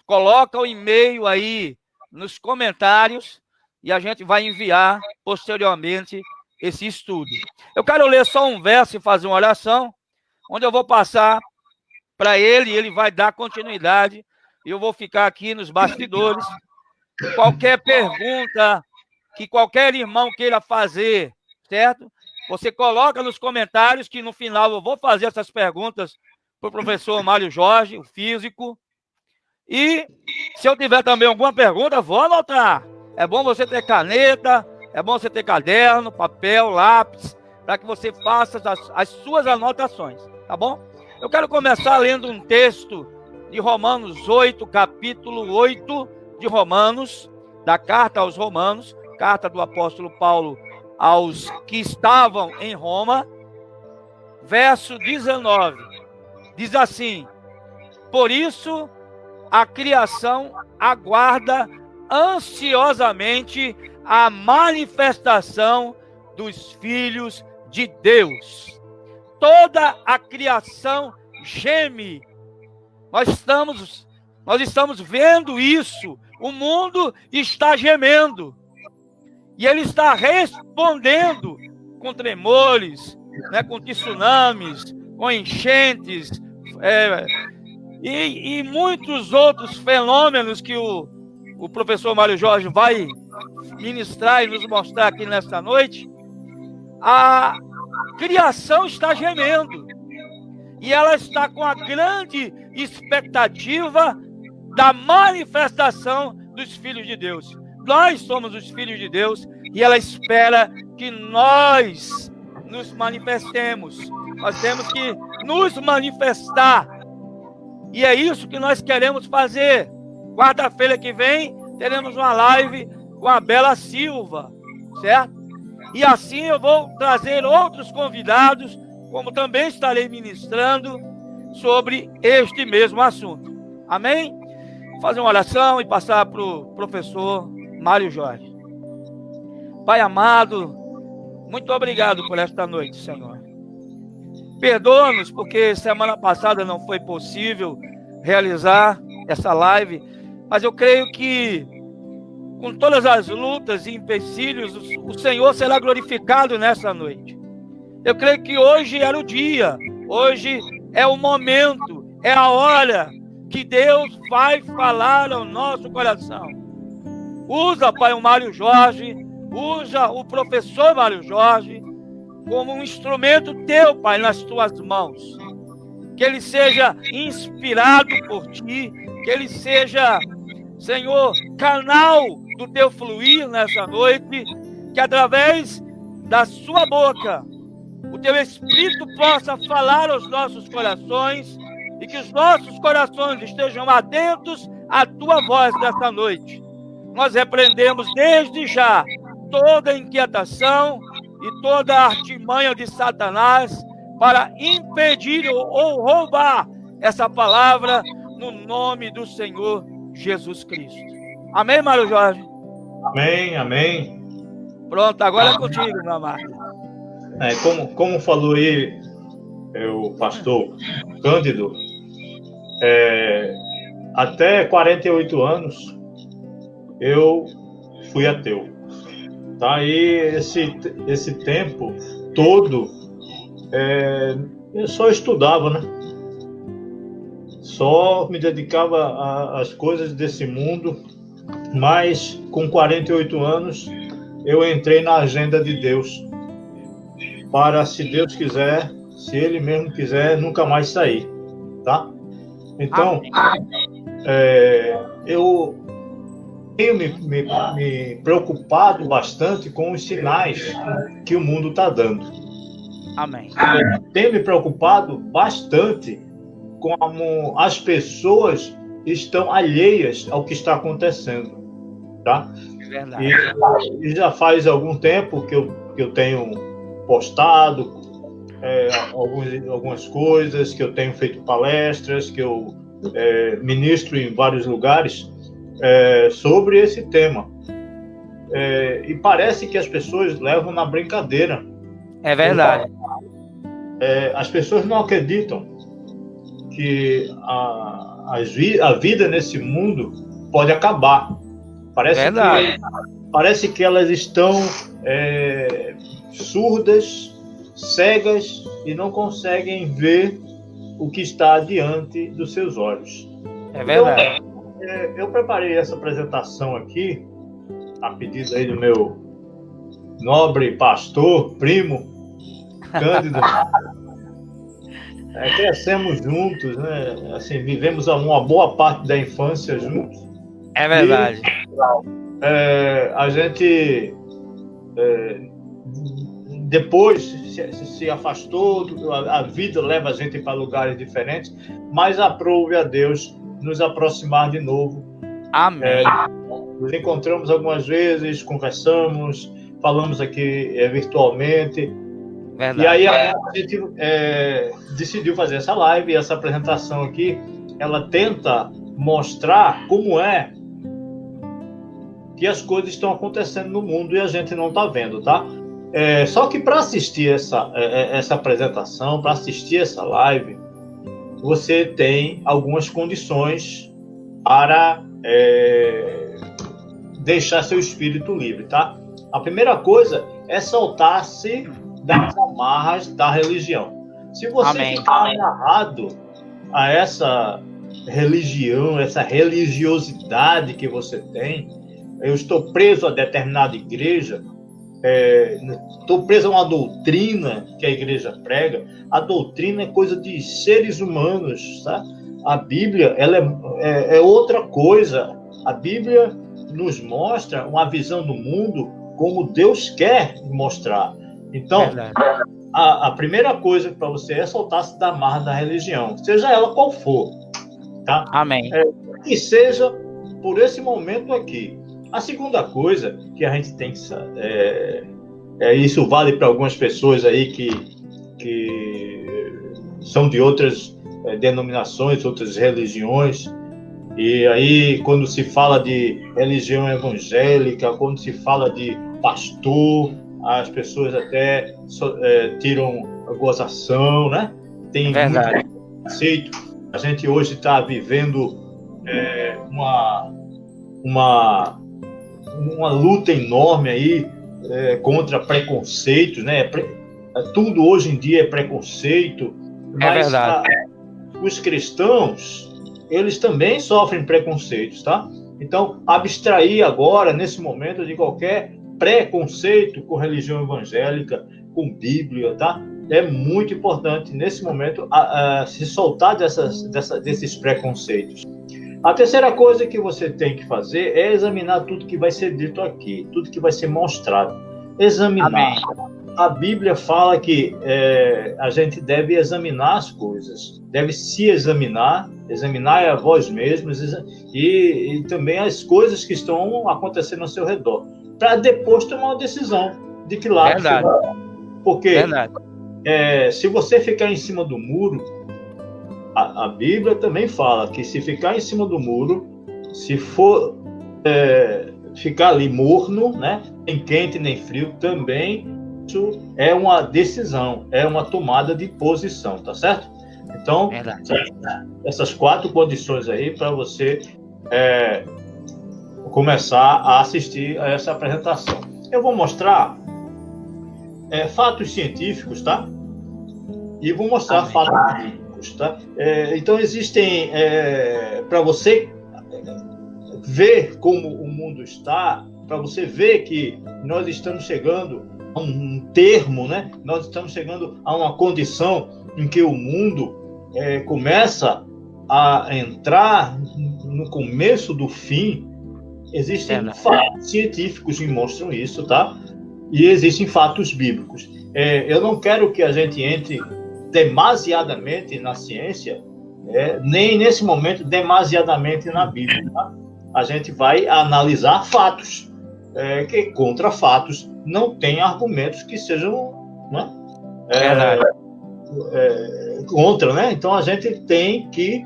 coloca o e-mail aí nos comentários e a gente vai enviar posteriormente esse estudo. Eu quero ler só um verso e fazer uma oração, onde eu vou passar para ele, e ele vai dar continuidade, e eu vou ficar aqui nos bastidores. Qualquer pergunta que qualquer irmão queira fazer, certo? Você coloca nos comentários, que no final eu vou fazer essas perguntas para o professor Mário Jorge, o físico. E se eu tiver também alguma pergunta, vou anotar. É bom você ter caneta, é bom você ter caderno, papel, lápis, para que você faça as suas anotações, tá bom? Eu quero começar lendo um texto de Romanos 8, capítulo 8 de Romanos, da carta aos Romanos, carta do apóstolo Paulo aos que estavam em Roma, verso 19. Diz assim: por isso a criação aguarda ansiosamente a manifestação dos filhos de Deus. Toda a criação geme. Nós estamos vendo isso. O mundo está gemendo. E ele está respondendo com tremores, né, com tsunamis, com enchentes, e muitos outros fenômenos que o professor Mário Jorge vai ministrar e nos mostrar aqui nesta noite. A criação está gemendo. E ela está com a grande expectativa da manifestação dos filhos de Deus. Nós somos os filhos de Deus e ela espera que nós nos manifestemos. Nós temos que nos manifestar. E é isso que nós queremos fazer. Quarta-feira que vem, teremos uma live com a Bela Silva, certo? E assim eu vou trazer outros convidados, como também estarei ministrando sobre este mesmo assunto. Amém? Vou fazer uma oração e passar para o professor Mário Jorge. Pai amado, muito obrigado por esta noite, Senhor. Perdoa-nos, porque semana passada não foi possível realizar essa live, mas eu creio que com todas as lutas e empecilhos, o Senhor será glorificado nessa noite. Eu creio que hoje era o dia, hoje é o momento, é a hora que Deus vai falar ao nosso coração. Usa, Pai, o Mário Jorge, usa o professor Mário Jorge como um instrumento teu, Pai, nas tuas mãos. Que ele seja inspirado por ti, que ele seja, Senhor, canal do teu fluir nessa noite, que através da sua boca o teu Espírito possa falar aos nossos corações e que os nossos corações estejam atentos à tua voz nessa noite. Nós repreendemos desde já toda inquietação e toda artimanha de Satanás para impedir ou roubar essa palavra no nome do Senhor Jesus Cristo. Amém, Mário Jorge? Amém, amém. Pronto, agora é contigo, meu amado. Como falou aí o pastor Cândido, até 48 anos eu fui ateu. Tá? E esse tempo todo eu só estudava, né? Só me dedicava às coisas desse mundo, mas com 48 anos eu entrei na agenda de Deus para, se Deus quiser, se Ele mesmo quiser, nunca mais sair, tá? Então, eu tenho me preocupado bastante com os sinais que o mundo está dando. Amém. Tenho me preocupado bastante como as pessoas estão alheias ao que está acontecendo, tá? É verdade. E já faz algum tempo que eu tenho postado algumas coisas, que eu tenho feito palestras, que eu ministro em vários lugares sobre esse tema. E parece que as pessoas levam na brincadeira. É verdade. As pessoas não acreditam que a vida nesse mundo pode acabar. Parece que elas estão surdas, cegas e não conseguem ver o que está diante dos seus olhos. É verdade. Então, eu preparei essa apresentação aqui, a pedido aí do meu nobre pastor, primo, Cândido. Crescemos juntos, né? Assim, vivemos uma boa parte da infância juntos. É verdade. E, a gente depois se afastou, a vida leva a gente para lugares diferentes, mas aprove a Deus nos aproximar de novo. Amém. Nos encontramos algumas vezes, conversamos, falamos aqui virtualmente. Verdade. E aí a gente decidiu fazer essa live, e essa apresentação aqui, ela tenta mostrar como é que as coisas estão acontecendo no mundo e a gente não está vendo, tá? Só que para assistir essa apresentação, para assistir essa live, você tem algumas condições para deixar seu espírito livre, tá? A primeira coisa é soltar-se das amarras da religião. Se você ficar amarrado a essa religião, essa religiosidade que você tem, eu estou preso a determinada igreja, estou preso a uma doutrina que a igreja prega. A doutrina é coisa de seres humanos, tá? A Bíblia, ela é outra coisa. A Bíblia nos mostra uma visão do mundo como Deus quer mostrar. Então, a primeira coisa para você é soltar-se da amarra da religião, seja ela qual for, tá? Amém. Que seja por esse momento aqui. A segunda coisa que a gente tem que isso vale para algumas pessoas aí que são de outras denominações, outras religiões, e aí quando se fala de religião evangélica, quando se fala de pastor, as pessoas até tiram a gozação, né? Tem verdade. Muito conceito. A gente hoje está vivendo uma luta enorme aí contra preconceitos, né? Tudo hoje em dia é preconceito, mas verdade. Os cristãos, eles também sofrem preconceitos, tá? Então, abstrair agora, nesse momento, de qualquer preconceito com religião evangélica, com Bíblia, tá? É muito importante, nesse momento, se soltar desses preconceitos. A terceira coisa que você tem que fazer é examinar tudo que vai ser dito aqui, tudo que vai ser mostrado. Examinar. Amém. A Bíblia fala que a gente deve examinar as coisas, deve se examinar a vós mesmos e também as coisas que estão acontecendo ao seu redor, para depois tomar uma decisão de que lado você vai. Porque se você ficar em cima do muro, a Bíblia também fala que se ficar em cima do muro, se for ficar ali morno, né, nem quente nem frio, também isso é uma decisão, é uma tomada de posição, tá certo? Então, essas 4 condições aí para você começar a assistir a essa apresentação. Eu vou mostrar fatos científicos, tá? E vou mostrar fatos bíblicos, tá? Então, existem, para você ver como o mundo está, para você ver que nós estamos chegando a um termo, né? Nós estamos chegando a uma condição em que o mundo começa a entrar no começo do fim. Existem fatos científicos que mostram isso, tá? E existem fatos bíblicos. Eu não quero que a gente entre demasiadamente na ciência, nem nesse momento demasiadamente na Bíblia, tá? A gente vai analisar fatos, que contra fatos não tem argumentos que sejam, né, contra, né? Então a gente tem que,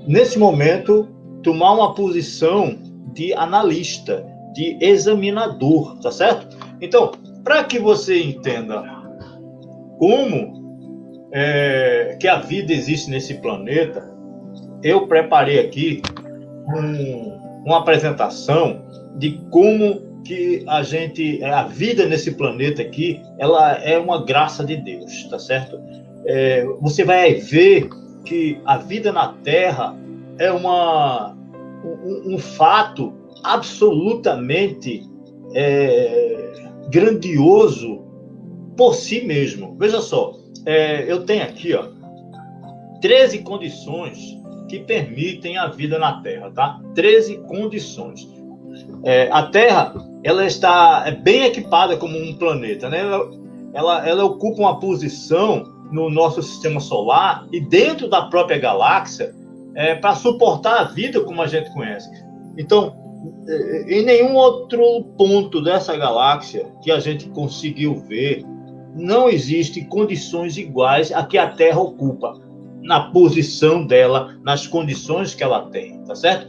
nesse momento, tomar uma posição de analista, de examinador, tá certo? Então, para que você entenda como que a vida existe nesse planeta, eu preparei aqui uma apresentação de como que a vida nesse planeta aqui, ela é uma graça de Deus, tá certo? Você vai ver que a vida na Terra é um fato absolutamente grandioso por si mesmo. Veja só, eu tenho aqui, 13 condições que permitem a vida na Terra, tá? 13 condições. A Terra, ela está bem equipada como um planeta, né? Ela ocupa uma posição no nosso sistema solar e dentro da própria galáxia para suportar a vida como a gente conhece. Então, em nenhum outro ponto dessa galáxia que a gente conseguiu ver, não existem condições iguais a que a Terra ocupa, na posição dela, nas condições que ela tem, tá certo?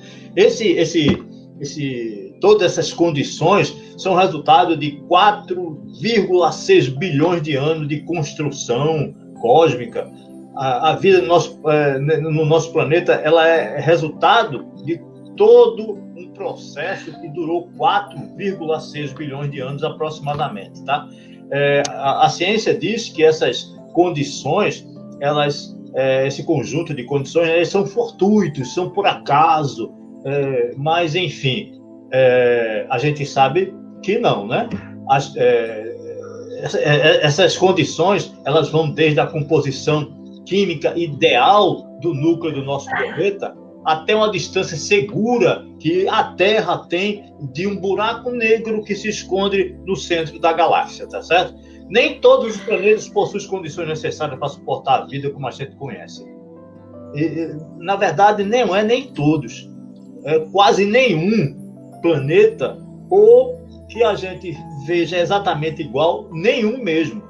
Todas essas condições são resultado de 4,6 bilhões de anos de construção cósmica. A vida no nosso planeta, ela é resultado de todo um processo que durou 4,6 bilhões de anos aproximadamente, tá? A ciência diz que essas condições, esse conjunto de condições, eles são fortuitos, são por acaso, mas, enfim, a gente sabe que não, né? Essas condições, elas vão desde a composição química ideal do núcleo do nosso planeta até uma distância segura que a Terra tem de um buraco negro que se esconde no centro da galáxia, tá certo? Nem todos os planetas possuem as condições necessárias para suportar a vida como a gente conhece. Na verdade, nem todos. Quase nenhum planeta, ou que a gente veja exatamente igual, nenhum mesmo.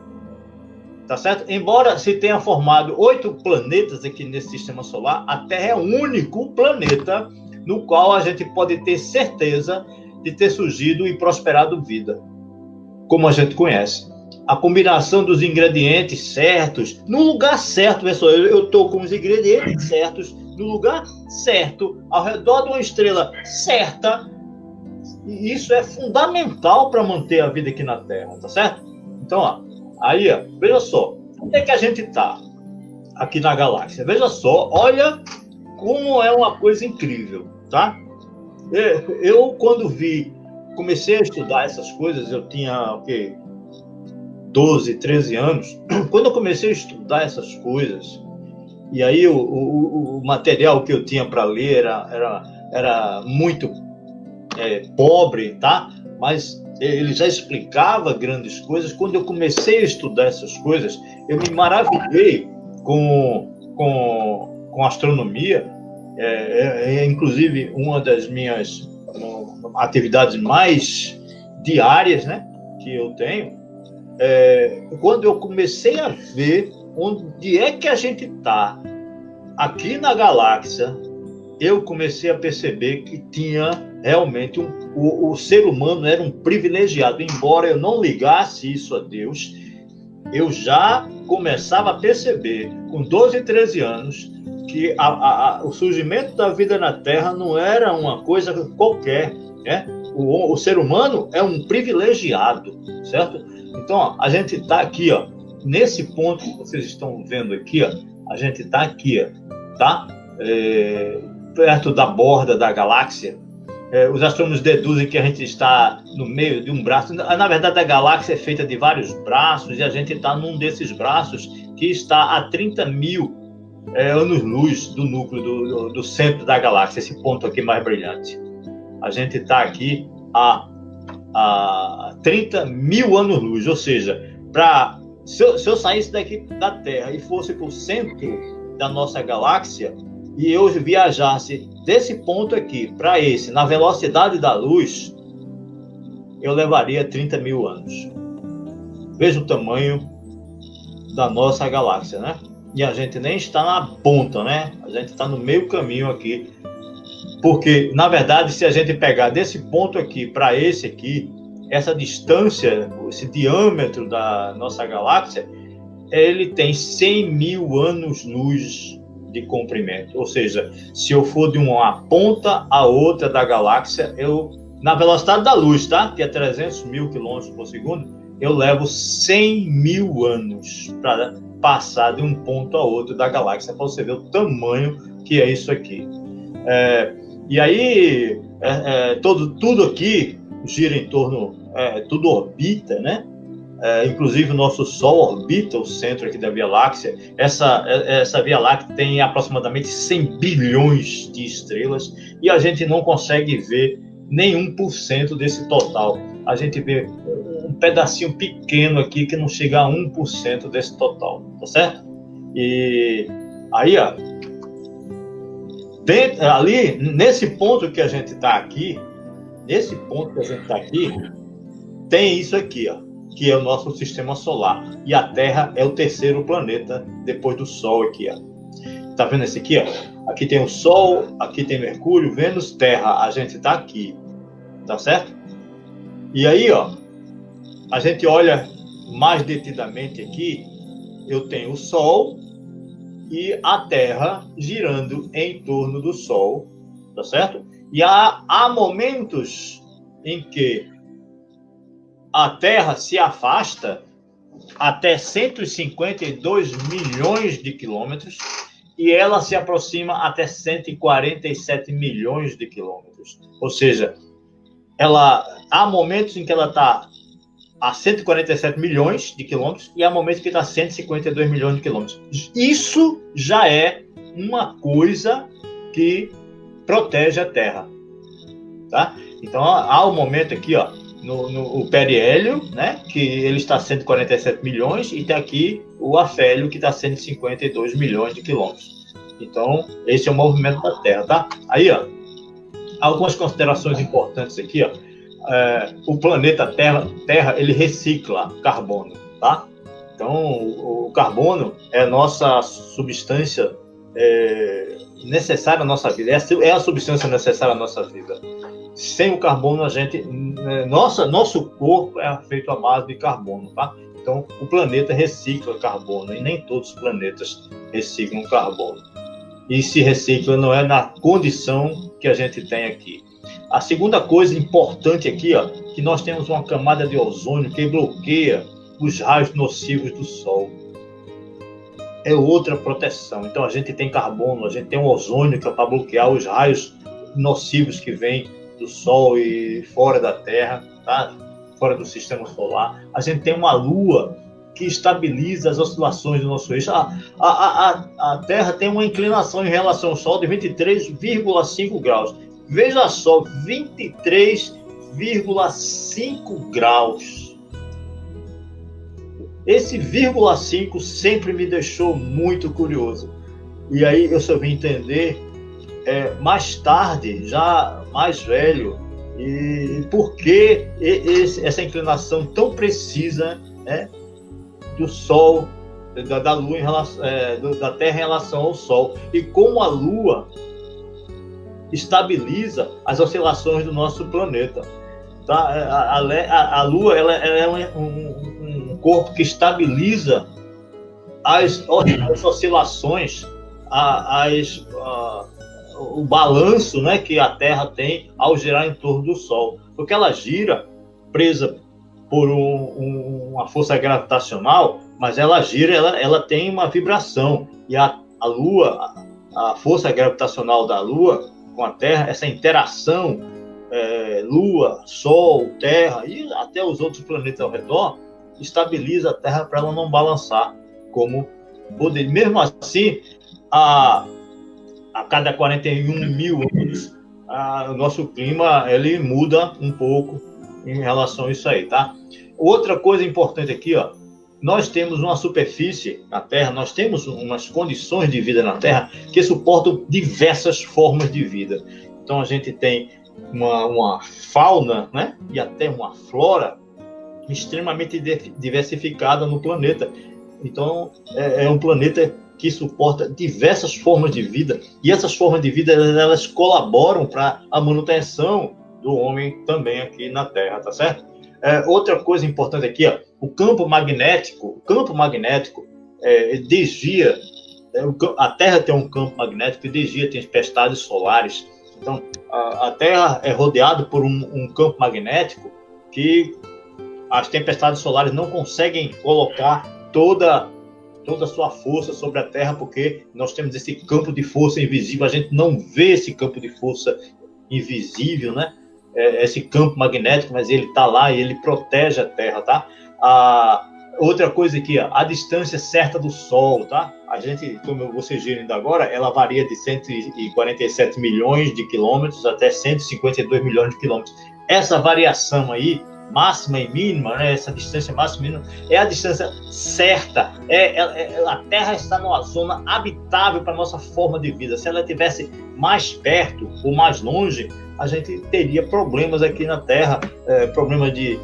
Tá certo? Embora se tenha formado 8 planetas aqui nesse sistema solar, a Terra é o único planeta no qual a gente pode ter certeza de ter surgido e prosperado vida, como a gente conhece. A combinação dos ingredientes certos, no lugar certo, pessoal, eu estou com os ingredientes certos, no lugar certo, ao redor de uma estrela certa, e isso é fundamental para manter a vida aqui na Terra, tá certo? Então, veja só, onde é que a gente está aqui na galáxia? Veja só, olha como é uma coisa incrível, tá? Eu quando comecei a estudar essas coisas, eu tinha, 12, 13 anos. Quando eu comecei a estudar essas coisas, e aí o material que eu tinha para ler era muito pobre, tá? Mas ele já explicava grandes coisas. Quando eu comecei a estudar essas coisas, eu me maravilhei com astronomia. Inclusive, uma das minhas atividades mais diárias, né, que eu tenho. Quando eu comecei a ver onde é que a gente está aqui na galáxia, eu comecei a perceber que tinha realmente o ser humano era um privilegiado. Embora eu não ligasse isso a Deus, eu já começava a perceber, com 12, 13 anos, que o surgimento da vida na Terra não era uma coisa qualquer, né? O ser humano é um privilegiado, certo? Então, a gente está aqui, nesse ponto que vocês estão vendo aqui, a gente está aqui, tá? Perto da borda da galáxia. Os astrônomos deduzem que a gente está no meio de um braço. Na verdade, a galáxia é feita de vários braços e a gente está num desses braços que está a 30 mil anos-luz do núcleo, do centro da galáxia, esse ponto aqui mais brilhante. A gente está aqui a 30 mil anos-luz, ou seja, se eu saísse daqui da Terra e fosse para o centro da nossa galáxia, e eu viajasse desse ponto aqui para esse, na velocidade da luz, eu levaria 30 mil anos. Veja o tamanho da nossa galáxia, né? E a gente nem está na ponta, né? A gente está no meio caminho aqui. Porque, na verdade, se a gente pegar desse ponto aqui para esse aqui, essa distância, esse diâmetro da nossa galáxia, ele tem 100 mil anos-luz de comprimento. Ou seja, se eu for de uma ponta a outra da galáxia, na velocidade da luz, tá? Que é 300 mil quilômetros por segundo, eu levo 100 mil anos para passar de um ponto a outro da galáxia, para você ver o tamanho que é isso aqui. E aí, tudo aqui gira em torno, tudo orbita, né? Inclusive o nosso Sol orbita o centro aqui da Via Láctea. Essa Via Láctea tem aproximadamente 100 bilhões de estrelas e a gente não consegue ver nem 1% desse total. A gente vê um pedacinho pequeno aqui que não chega a 1% desse total, tá certo? E aí, ó, ali, nesse ponto que a gente está aqui, tem isso aqui, ó, que é o nosso sistema solar. E a Terra é o terceiro planeta depois do Sol aqui, ó. Tá vendo esse aqui, ó? Aqui tem o Sol, aqui tem Mercúrio, Vênus, Terra. A gente tá aqui, tá certo? E aí, ó, a gente olha mais detidamente aqui, eu tenho o Sol e a Terra girando em torno do Sol, tá certo? E há momentos em que a Terra se afasta até 152 milhões de quilômetros e ela se aproxima até 147 milhões de quilômetros. Ou seja, há momentos em que ela está a 147 milhões de quilômetros e há momentos que está a 152 milhões de quilômetros. Isso já é uma coisa que protege a Terra, tá? Então, há um momento aqui, ó, no periélio, né, que ele está a 147 milhões, e tem aqui o afélio, que está a 152 milhões de quilômetros. Então, esse é o movimento da Terra, tá? Aí, ó, algumas considerações importantes aqui, ó. O planeta Terra, ele recicla carbono, tá? Então, o carbono é a nossa substância necessária à nossa vida, é a substância necessária à nossa vida. Sem o carbono, nosso corpo é feito à base de carbono, tá? Então, o planeta recicla carbono, e nem todos os planetas reciclam carbono. E se recicla não é na condição que a gente tem aqui. A segunda coisa importante aqui, ó, que nós temos uma camada de ozônio que bloqueia os raios nocivos do Sol. É outra proteção. Então, a gente tem carbono, a gente tem um ozônio que é para bloquear os raios nocivos que vêm do Sol e fora da Terra, tá? Fora do sistema solar. A gente tem uma Lua que estabiliza as oscilações do nosso eixo. A Terra tem uma inclinação em relação ao Sol de 23,5 graus. Veja só, 23,5 graus. Esse 0,5 sempre me deixou muito curioso. E aí eu só vim entender mais tarde, já mais velho, e por que essa inclinação tão precisa, né, do Sol, da Lua em relação, da Terra em relação ao Sol, e como a Lua estabiliza as oscilações do nosso planeta. Tá? A Lua ela é um corpo que estabiliza as oscilações, o balanço, né, que a Terra tem ao girar em torno do Sol. Porque ela gira presa por uma força gravitacional, mas ela gira, ela tem uma vibração. E a Lua, a força gravitacional da Lua com a Terra, essa interação Lua, Sol, Terra e até os outros planetas ao redor, estabiliza a Terra para ela não balançar como poder. Mesmo assim, a cada 41 mil anos, o nosso clima ele muda um pouco em relação a isso aí, tá? Outra coisa importante aqui, ó, nós temos uma superfície na Terra, nós temos umas condições de vida na Terra que suportam diversas formas de vida. Então, a gente tem uma fauna, né, e até uma flora extremamente diversificada no planeta. Então, é um planeta que suporta diversas formas de vida, e essas formas de vida, elas colaboram para a manutenção do homem também aqui na Terra, tá certo? Outra coisa importante aqui, ó, o campo magnético desvia a Terra tem um campo magnético e desvia tempestades solares. Então, a Terra é rodeada por um campo magnético que as tempestades solares não conseguem colocar toda a sua força sobre a Terra, porque nós temos esse campo de força invisível. A gente não vê esse campo de força invisível, né? Esse campo magnético, mas ele está lá e ele protege a Terra, tá? Outra coisa aqui, a distância certa do Sol, tá? A gente, como eu vou sugerindo agora, ela varia de 147 milhões de quilômetros até 152 milhões de quilômetros. Essa variação aí, máxima e mínima, né? Essa distância máxima e mínima, é a distância certa. A Terra está numa zona habitável para a nossa forma de vida. Se ela estivesse mais perto ou mais longe, a gente teria problemas aqui na Terra, problema de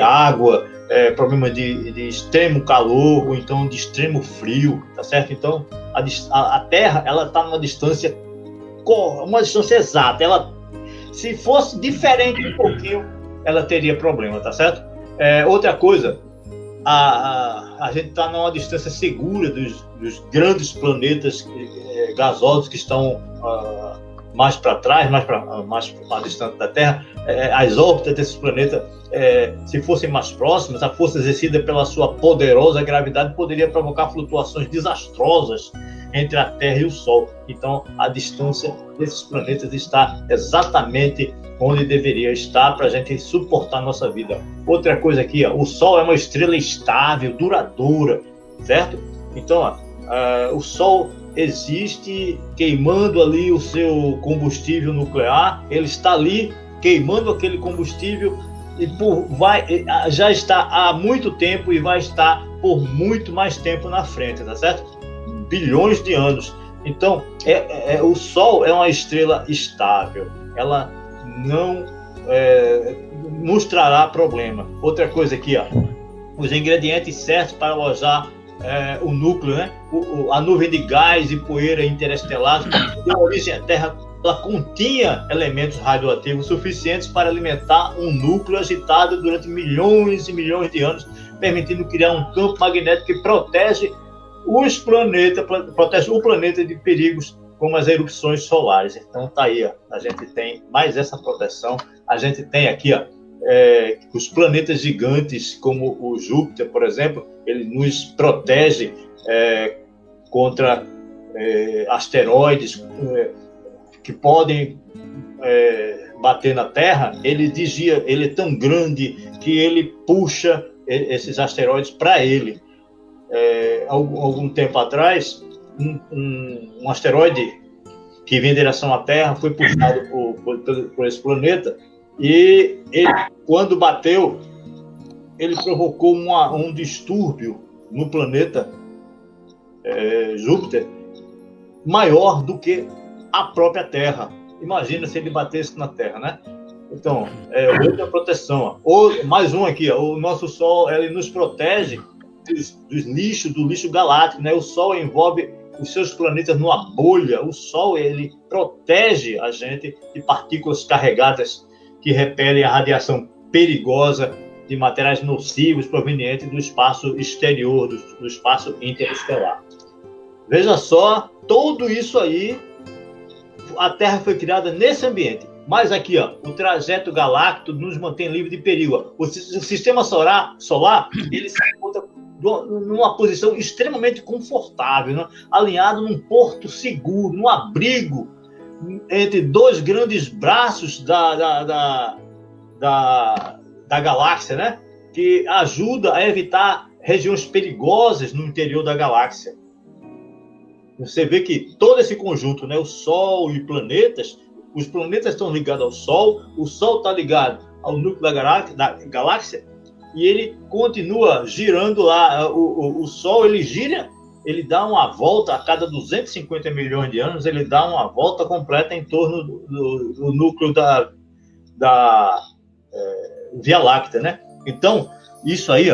água, problema de extremo calor, ou então de extremo frio, tá certo? Então, a Terra, ela está numa distância exata. Ela, se fosse diferente um pouquinho, ela teria problema, tá certo? Outra coisa, a gente está numa distância segura dos grandes planetas gasosos que estão mais para trás, mais distante da Terra. As órbitas desses planetas, se fossem mais próximas, a força exercida pela sua poderosa gravidade poderia provocar flutuações desastrosas entre a Terra e o Sol. Então, a distância desses planetas está exatamente onde deveria estar para a gente suportar a nossa vida. Outra coisa aqui, o Sol é uma estrela estável, duradoura, certo? Então, o Sol existe queimando ali o seu combustível nuclear, ele está ali queimando aquele combustível e já está há muito tempo e vai estar por muito mais tempo na frente, tá certo? Bilhões de anos. Então, o Sol é uma estrela estável, ela não nos trará problema. Outra coisa aqui, os ingredientes certos para alojar o núcleo, né? A nuvem de gás e poeira interestelar que deu origem à Terra, ela continha elementos radioativos suficientes para alimentar um núcleo agitado durante milhões e milhões de anos, permitindo criar um campo magnético que protege protege o planeta de perigos como as erupções solares. Então tá aí, a gente tem mais essa proteção. A gente tem aqui, os planetas gigantes, como o Júpiter, por exemplo, ele nos protege contra asteroides que podem bater na Terra. Ele é tão grande que ele puxa esses asteroides para ele. Algum tempo atrás, um asteroide que vem em direção à Terra foi puxado por esse planeta e ele, quando bateu, ele provocou um distúrbio no planeta Júpiter maior do que a própria Terra. Imagina se ele batesse na Terra, né? Então, outra proteção. Mais um aqui, o nosso Sol, ele nos protege do lixo galáctico, né? O Sol envolve os seus planetas numa bolha. O Sol, ele protege a gente de partículas carregadas que repelem a radiação perigosa de materiais nocivos provenientes do espaço exterior, do espaço interestelar. Veja só, tudo isso aí, a Terra foi criada nesse ambiente. Mas aqui, o trajeto galáctico nos mantém livre de perigo. O sistema solar, ele se encontra numa posição extremamente confortável, né? Alinhado num porto seguro, num abrigo entre dois grandes braços da galáxia, né? Que ajuda a evitar regiões perigosas no interior da galáxia. Você vê que todo esse conjunto, né? O Sol e planetas, os planetas estão ligados ao Sol, o Sol está ligado ao núcleo da galáxia, e ele continua girando lá. O Sol, ele gira, ele dá uma volta a cada 250 milhões de anos, ele dá uma volta completa em torno do núcleo da Via Láctea, né? Então, isso aí,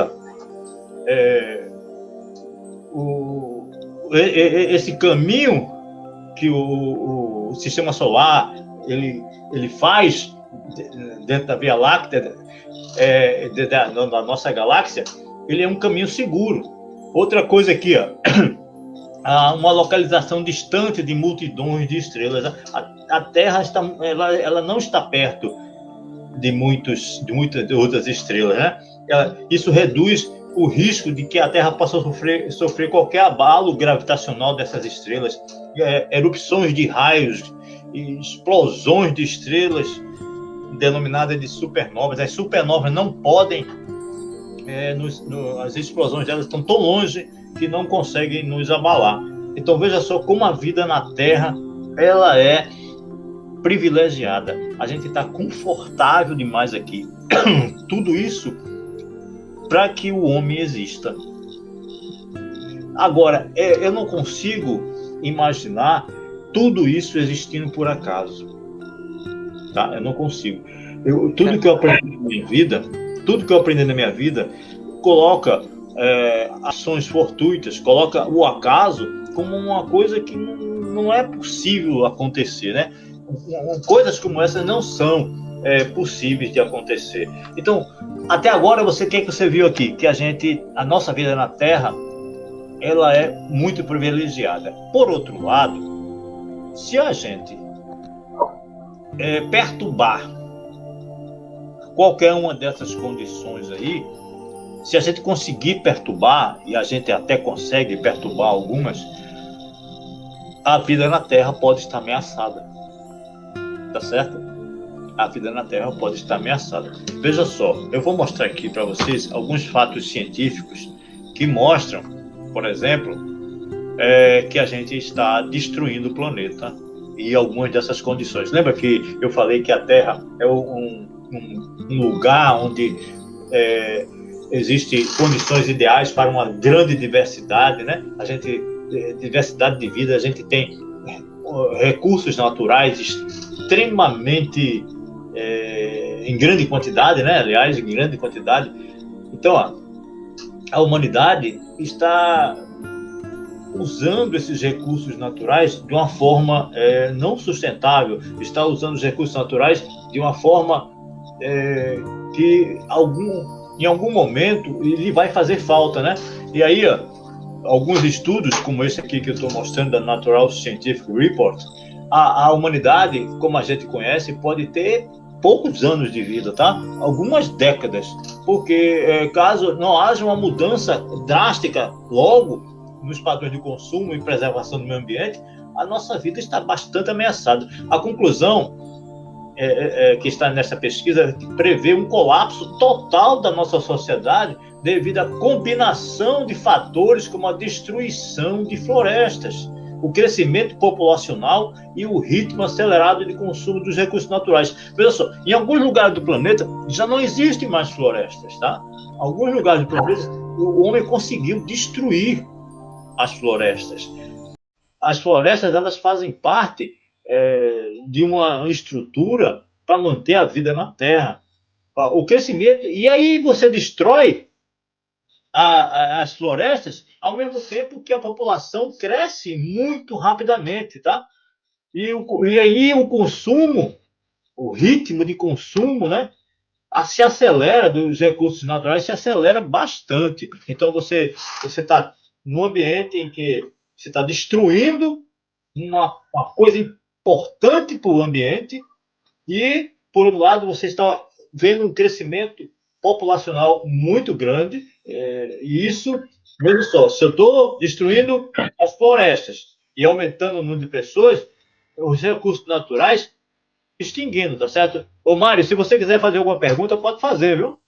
esse caminho que o sistema solar ele faz dentro da Via Láctea, da nossa galáxia, ele é um caminho seguro, Outra coisa aqui, ó. Uma localização distante de multidões de estrelas. A Terra ela não está perto de muitas outras estrelas, né? Isso reduz o risco de que a Terra possa sofrer qualquer abalo gravitacional dessas estrelas, erupções de raios, explosões de estrelas denominadas de supernovas. As supernovas não podem, as explosões delas estão tão longe que não conseguem nos abalar. Então veja só como a vida na Terra ela é privilegiada. A gente está confortável demais aqui. Tudo isso para que o homem exista. Agora, eu não consigo imaginar tudo isso existindo por acaso. Tá? Eu não consigo. Tudo que eu aprendi na minha vida, coloca ações fortuitas, coloca o acaso como uma coisa que não é possível acontecer, né? Coisas como essas não são possíveis de acontecer. Então, até agora, o que você viu aqui? Que a nossa vida na Terra, ela é muito privilegiada. Por outro lado, se a gente perturbar qualquer uma dessas condições aí, se a gente conseguir perturbar, e a gente até consegue perturbar algumas, a vida na Terra pode estar ameaçada. Tá certo? A vida na Terra pode estar ameaçada. Veja só, eu vou mostrar aqui para vocês alguns fatos científicos que mostram, por exemplo, que a gente está destruindo o planeta e algumas dessas condições. Lembra que eu falei que a Terra é um lugar onde existem condições ideais para uma grande diversidade, né? Diversidade de vida, a gente tem recursos naturais extremamente em grande quantidade, né? Aliás, em grande quantidade. Então, a humanidade está usando esses recursos naturais de uma forma não sustentável, está usando os recursos naturais de uma forma que em algum momento ele vai fazer falta, né? E aí, alguns estudos, como esse aqui que eu estou mostrando, da Natural Scientific Report, a humanidade, como a gente conhece, pode ter poucos anos de vida, tá? Algumas décadas, porque caso não haja uma mudança drástica logo nos padrões de consumo e preservação do meio ambiente, a nossa vida está bastante ameaçada. A conclusão que está nessa pesquisa prevê um colapso total da nossa sociedade devido à combinação de fatores como a destruição de florestas, o crescimento populacional e o ritmo acelerado de consumo dos recursos naturais. Veja só, em alguns lugares do planeta já não existem mais florestas, tá? Em alguns lugares do planeta o homem conseguiu destruir as florestas. As florestas, elas fazem parte de uma estrutura para manter a vida na Terra. O crescimento, e aí você destrói as florestas ao mesmo tempo que a população cresce muito rapidamente, tá? E aí o consumo, o ritmo de consumo, né, se acelera dos recursos naturais, se acelera bastante. Então você está num ambiente em que você está destruindo uma coisa importante para o ambiente e, por um lado, você está vendo um crescimento populacional muito grande, e isso, veja só, se eu estou destruindo as florestas e aumentando o número de pessoas, os recursos naturais extinguindo, tá certo? Ô Mário, se você quiser fazer alguma pergunta, pode fazer, viu?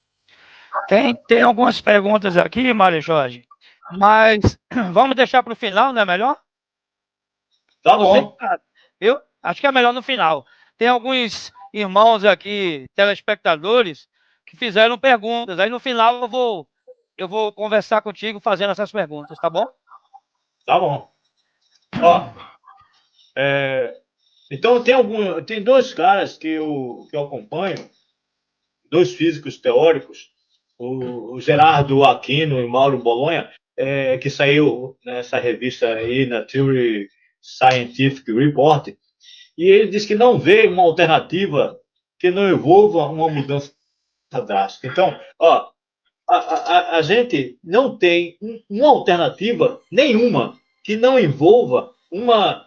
Tem algumas perguntas aqui, Mário Jorge, mas vamos deixar para o final, não é melhor? Tá bom. Eu acho que é melhor no final. Tem alguns irmãos aqui, telespectadores, que fizeram perguntas. Aí no final eu vou conversar contigo fazendo essas perguntas, tá bom? Tá bom. Ó, então tem dois caras que eu acompanho, dois físicos teóricos, o Gerardo Aquino e o Mauro Bolonha, que saiu nessa revista aí, na Theory Scientific Report, e ele diz que não vê uma alternativa que não envolva uma mudança drástica. Então, ó, a gente não tem uma alternativa nenhuma que não envolva uma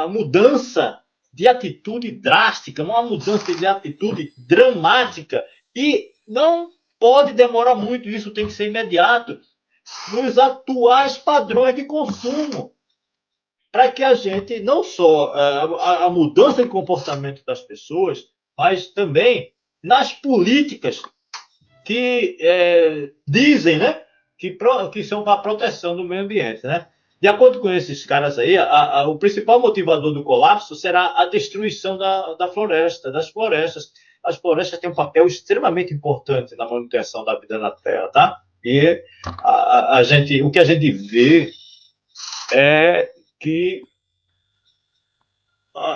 mudança de atitude drástica, uma mudança de atitude dramática, e não pode demorar muito, isso tem que ser imediato, nos atuais padrões de consumo, para que a gente, não só a mudança de comportamento das pessoas, mas também nas políticas que dizem, né, que são para a proteção do meio ambiente, né? De acordo com esses caras aí, o principal motivador do colapso será a destruição da floresta, das florestas. As florestas têm um papel extremamente importante na manutenção da vida na Terra, tá? E o que a gente vê é que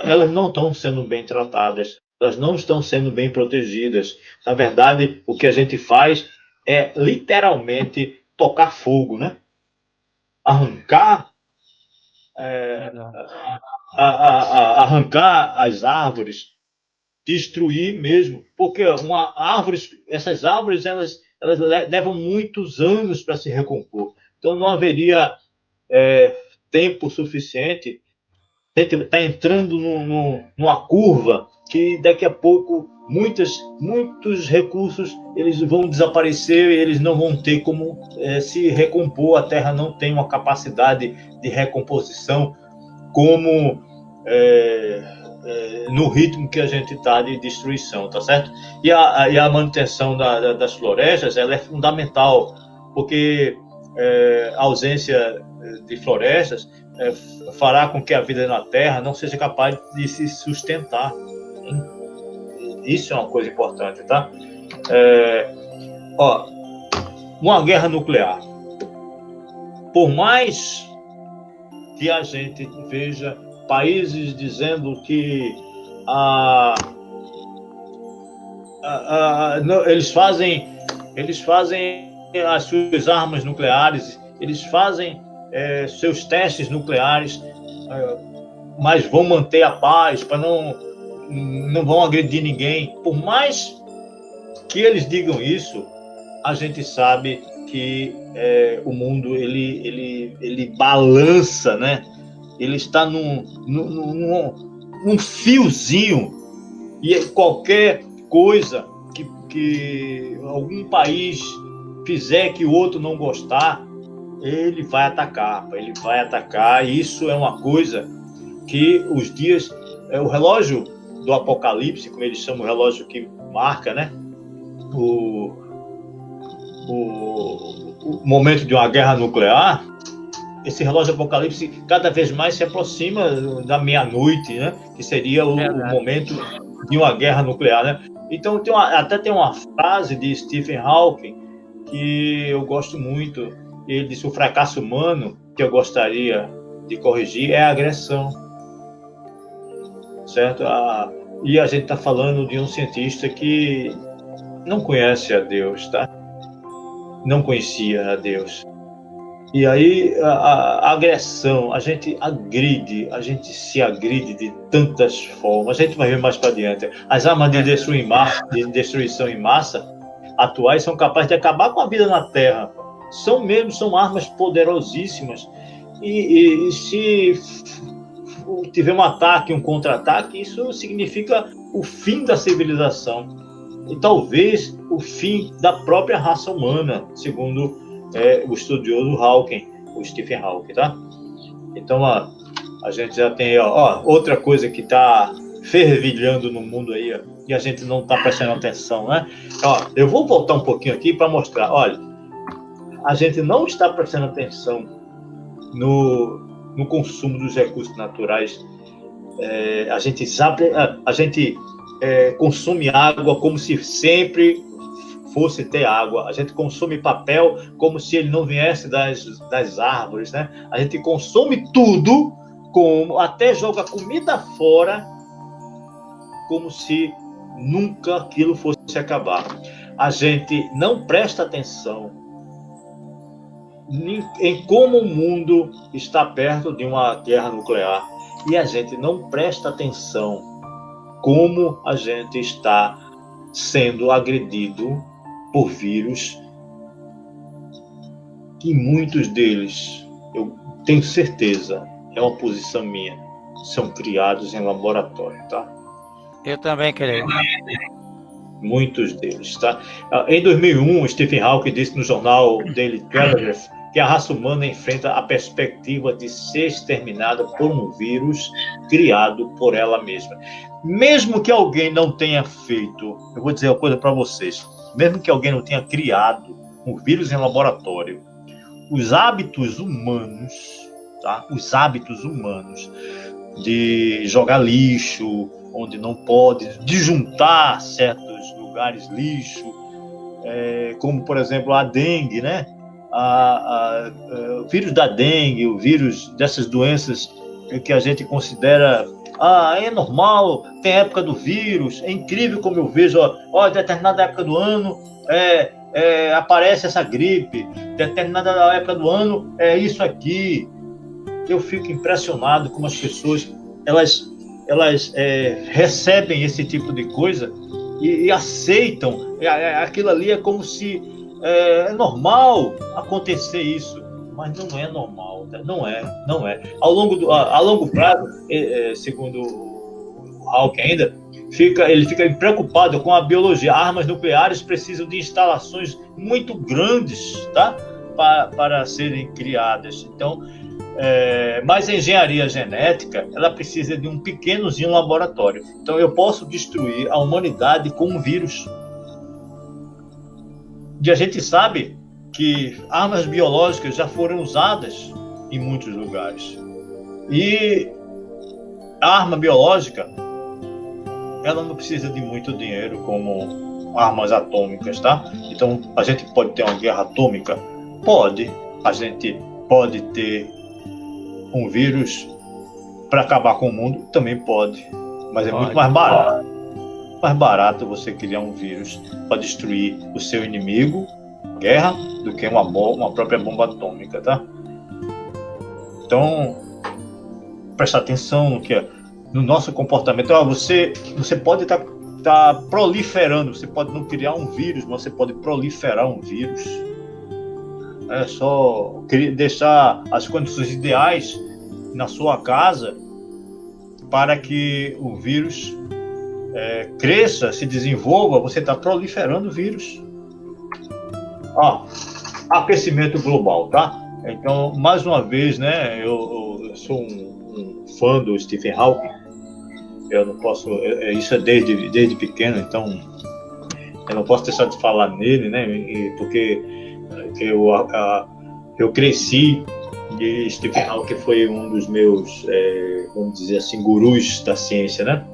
elas não estão sendo bem tratadas, elas não estão sendo bem protegidas. Na verdade, o que a gente faz é literalmente tocar fogo, né? Arrancar, arrancar as árvores, destruir mesmo, porque essas árvores elas levam muitos anos para se recompor. Então não haveria tempo suficiente. A gente está entrando numa curva que daqui a pouco muitos recursos eles vão desaparecer, eles não vão ter como se recompor. A Terra não tem uma capacidade de recomposição como no ritmo que a gente está de destruição, tá certo? E a manutenção das florestas ela é fundamental, porque a ausência de florestas fará com que a vida na Terra não seja capaz de se sustentar. Isso é uma coisa importante, tá? Uma guerra nuclear. Por mais que a gente veja países dizendo que eles fazem as suas armas nucleares, eles fazem seus testes nucleares, mas vão manter a paz, para não vão agredir ninguém. Por mais que eles digam isso, a gente sabe que o mundo ele balança, né? Ele está num fiozinho, e qualquer coisa que algum país fizer que o outro não gostar, ele vai atacar, e isso é uma coisa que os dias, o relógio do Apocalipse, como eles chamam, o relógio que marca, né, o momento de uma guerra nuclear, esse relógio do Apocalipse cada vez mais se aproxima da meia-noite, né, que seria o momento de uma guerra nuclear, né? Então até tem uma frase de Stephen Hawking que eu gosto muito. Ele disse: o fracasso humano que eu gostaria de corrigir é a agressão, certo? E a gente está falando de um cientista que não conhece a Deus, tá? Não conhecia a Deus. E aí a agressão, a gente se agride de tantas formas. A gente vai ver mais para adiante. As armas de destruição em massa atuais são capazes de acabar com a vida na Terra. São armas poderosíssimas. E se tiver um ataque, um contra-ataque, isso significa o fim da civilização. E talvez o fim da própria raça humana, segundo o estudioso Hawking, o Stephen Hawking, tá? Então, a gente já tem outra coisa que está fervilhando no mundo aí, e a gente não está prestando atenção, né? Eu vou voltar um pouquinho aqui para mostrar. Olha, a gente não está prestando atenção no consumo dos recursos naturais. A gente consome água como se sempre fosse ter água. A gente consome papel como se ele não viesse das árvores, né? A gente consome tudo, até joga comida fora, como se nunca aquilo fosse acabar. A gente não presta atenção em como o mundo está perto de uma guerra nuclear, e a gente não presta atenção como a gente está sendo agredido por vírus que muitos deles, eu tenho certeza, é uma posição minha, são criados em laboratório, tá? Eu também creio. Muitos deles, tá? Em 2001, Stephen Hawking disse no jornal Daily Telegraph que a raça humana enfrenta a perspectiva de ser exterminada por um vírus criado por ela mesma. Mesmo que alguém não tenha feito, eu vou dizer uma coisa para vocês, mesmo que alguém não tenha criado um vírus em laboratório, os hábitos humanos, tá? Os hábitos humanos de jogar lixo onde não pode, de juntar certos lugares lixo, como por exemplo a dengue, né? O vírus da dengue, o vírus dessas doenças que a gente considera é normal, tem época do vírus, é incrível como eu vejo, em determinada época do ano aparece essa gripe, determinada época do ano é isso aqui. Eu fico impressionado como as pessoas elas recebem esse tipo de coisa e aceitam. Aquilo ali é como se é normal acontecer isso, mas não é normal, não é. A longo prazo, segundo o Hawking ainda, ele fica preocupado com a biologia. Armas nucleares precisam de instalações muito grandes, tá? Para serem criadas. Então, mas a engenharia genética, ela precisa de um pequenozinho laboratório. Então eu posso destruir a humanidade com um vírus. E a gente sabe que armas biológicas já foram usadas em muitos lugares. E a arma biológica, ela não precisa de muito dinheiro como armas atômicas, tá? Então a gente pode ter uma guerra atômica? Pode. A gente pode ter um vírus para acabar com o mundo? Também pode, mas é muito mais barato. Mais barato você criar um vírus para destruir o seu inimigo, guerra, do que uma própria bomba atômica, tá? Então, prestar atenção no nosso comportamento. Você pode estar proliferando, você pode não criar um vírus, mas você pode proliferar um vírus. É só deixar as condições ideais na sua casa para que o vírus cresça, se desenvolva. Você está proliferando o vírus. Aquecimento global, tá? Então, mais uma vez, né? Eu sou um fã do Stephen Hawking. Eu não posso, isso é desde pequeno, então eu não posso deixar de falar nele, né? Porque eu cresci e Stephen Hawking foi um dos meus, vamos dizer assim, gurus da ciência, né?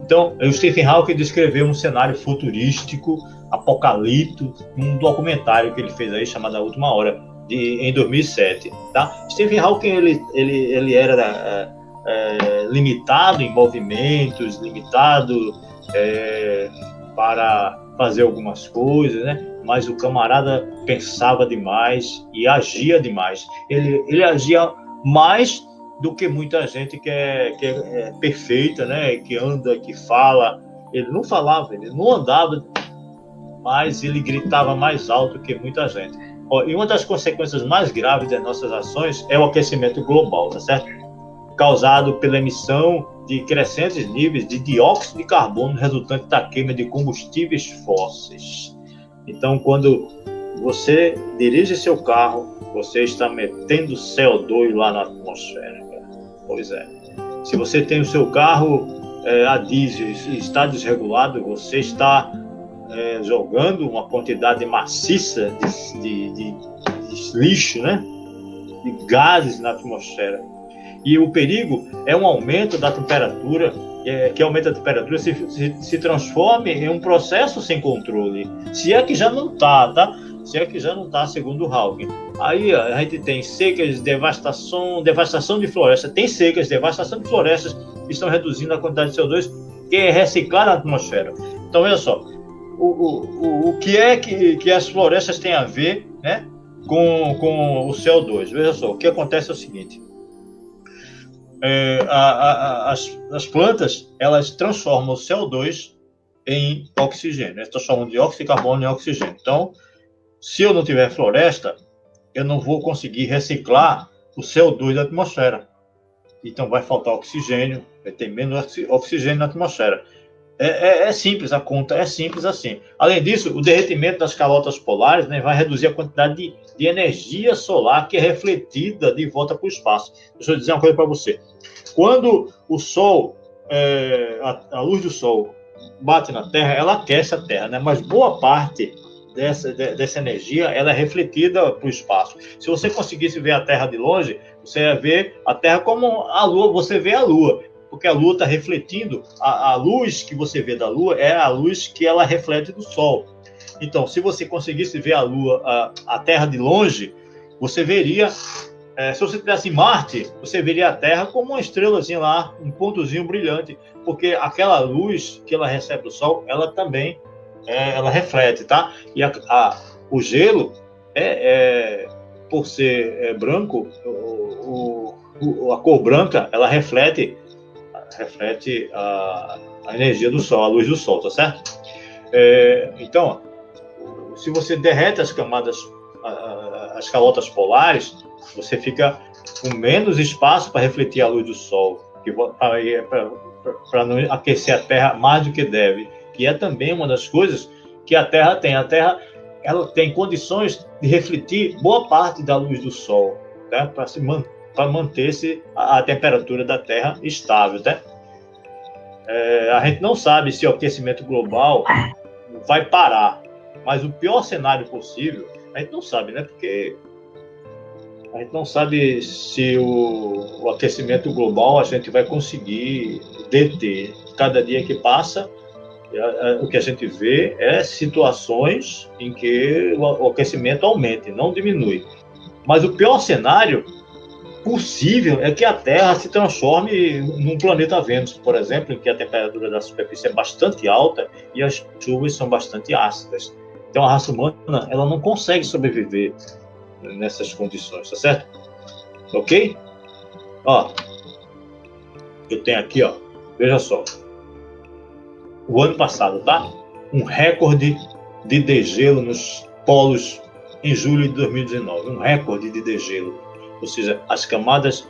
Então, o Stephen Hawking descreveu um cenário futurístico, apocalíptico, num documentário que ele fez aí chamado A Última Hora, em 2007, tá? Stephen Hawking, ele era limitado em movimentos, limitado para fazer algumas coisas, né? Mas o camarada pensava demais e agia demais. Ele agia mais do que muita gente que é perfeita, né? Que anda, que fala. Ele não falava, ele não andava, mas ele gritava mais alto que muita gente. E uma das consequências mais graves das nossas ações é o aquecimento global, tá certo? Causado pela emissão de crescentes níveis de dióxido de carbono resultante da queima de combustíveis fósseis. Então, quando você dirige seu carro, você está metendo CO2 lá na atmosfera. Pois é. Se você tem o seu carro a diesel e está desregulado, você está jogando uma quantidade maciça de lixo, né? De gases na atmosfera. E o perigo é um aumento da temperatura, que aumenta a temperatura, se transforme em um processo sem controle. Se é que já não está, tá? Se é que já não está, segundo o Hawking. Aí a gente tem secas, devastação de florestas. Tem secas, devastação de florestas que estão reduzindo a quantidade de CO2 que é reciclada na atmosfera. Então, olha só, o que é que as florestas têm a ver, né, com o CO2? Veja só, o que acontece é o seguinte. As plantas, elas transformam o CO2 em oxigênio, elas transformam dióxido de carbono em oxigênio. Então, se eu não tiver floresta, eu não vou conseguir reciclar o CO2 da atmosfera. Então vai faltar oxigênio, vai ter menos oxigênio na atmosfera. É simples, a conta é simples assim. Além disso, o derretimento das calotas polares, né, vai reduzir a quantidade de energia solar que é refletida de volta para o espaço. Deixa eu dizer uma coisa para você. Quando o Sol, a luz do Sol bate na Terra, ela aquece a Terra, né? Mas boa parte dessa energia ela é refletida para o espaço. Se você conseguisse ver a Terra de longe, você ia ver a Terra como a Lua, você vê a Lua. Porque a Lua está refletindo, a luz que você vê da Lua é a luz que ela reflete do Sol. Então, se você conseguisse ver a Lua, a Terra de longe, você veria, se você estivesse em Marte, você veria a Terra como uma estrelazinha lá, um pontozinho brilhante, porque aquela luz que ela recebe do Sol, ela também, ela reflete, tá? E o gelo, por ser branco, a cor branca, ela reflete a energia do Sol, a luz do Sol, tá certo? Então, se você derrete as camadas, as calotas polares, você fica com menos espaço para refletir a luz do Sol, para não aquecer a Terra mais do que deve, que é também uma das coisas que a Terra tem. A Terra ela tem condições de refletir boa parte da luz do Sol, tá? Para manter-se a temperatura da Terra estável, tá? A gente não sabe se o aquecimento global vai parar, mas o pior cenário possível, a gente não sabe, né? Porque a gente não sabe se o aquecimento global a gente vai conseguir deter. Cada dia que passa, o que a gente vê é situações em que o aquecimento aumenta, não diminui. Mas o pior cenário possível é que a Terra se transforme num planeta Vênus, por exemplo, em que a temperatura da superfície é bastante alta e as chuvas são bastante ácidas. Então a raça humana ela não consegue sobreviver nessas condições, tá certo? Ok? Ó, eu tenho aqui, ó, veja só, o ano passado, tá? Um recorde de degelo nos polos em julho de 2019, um recorde de degelo. Ou seja, as camadas,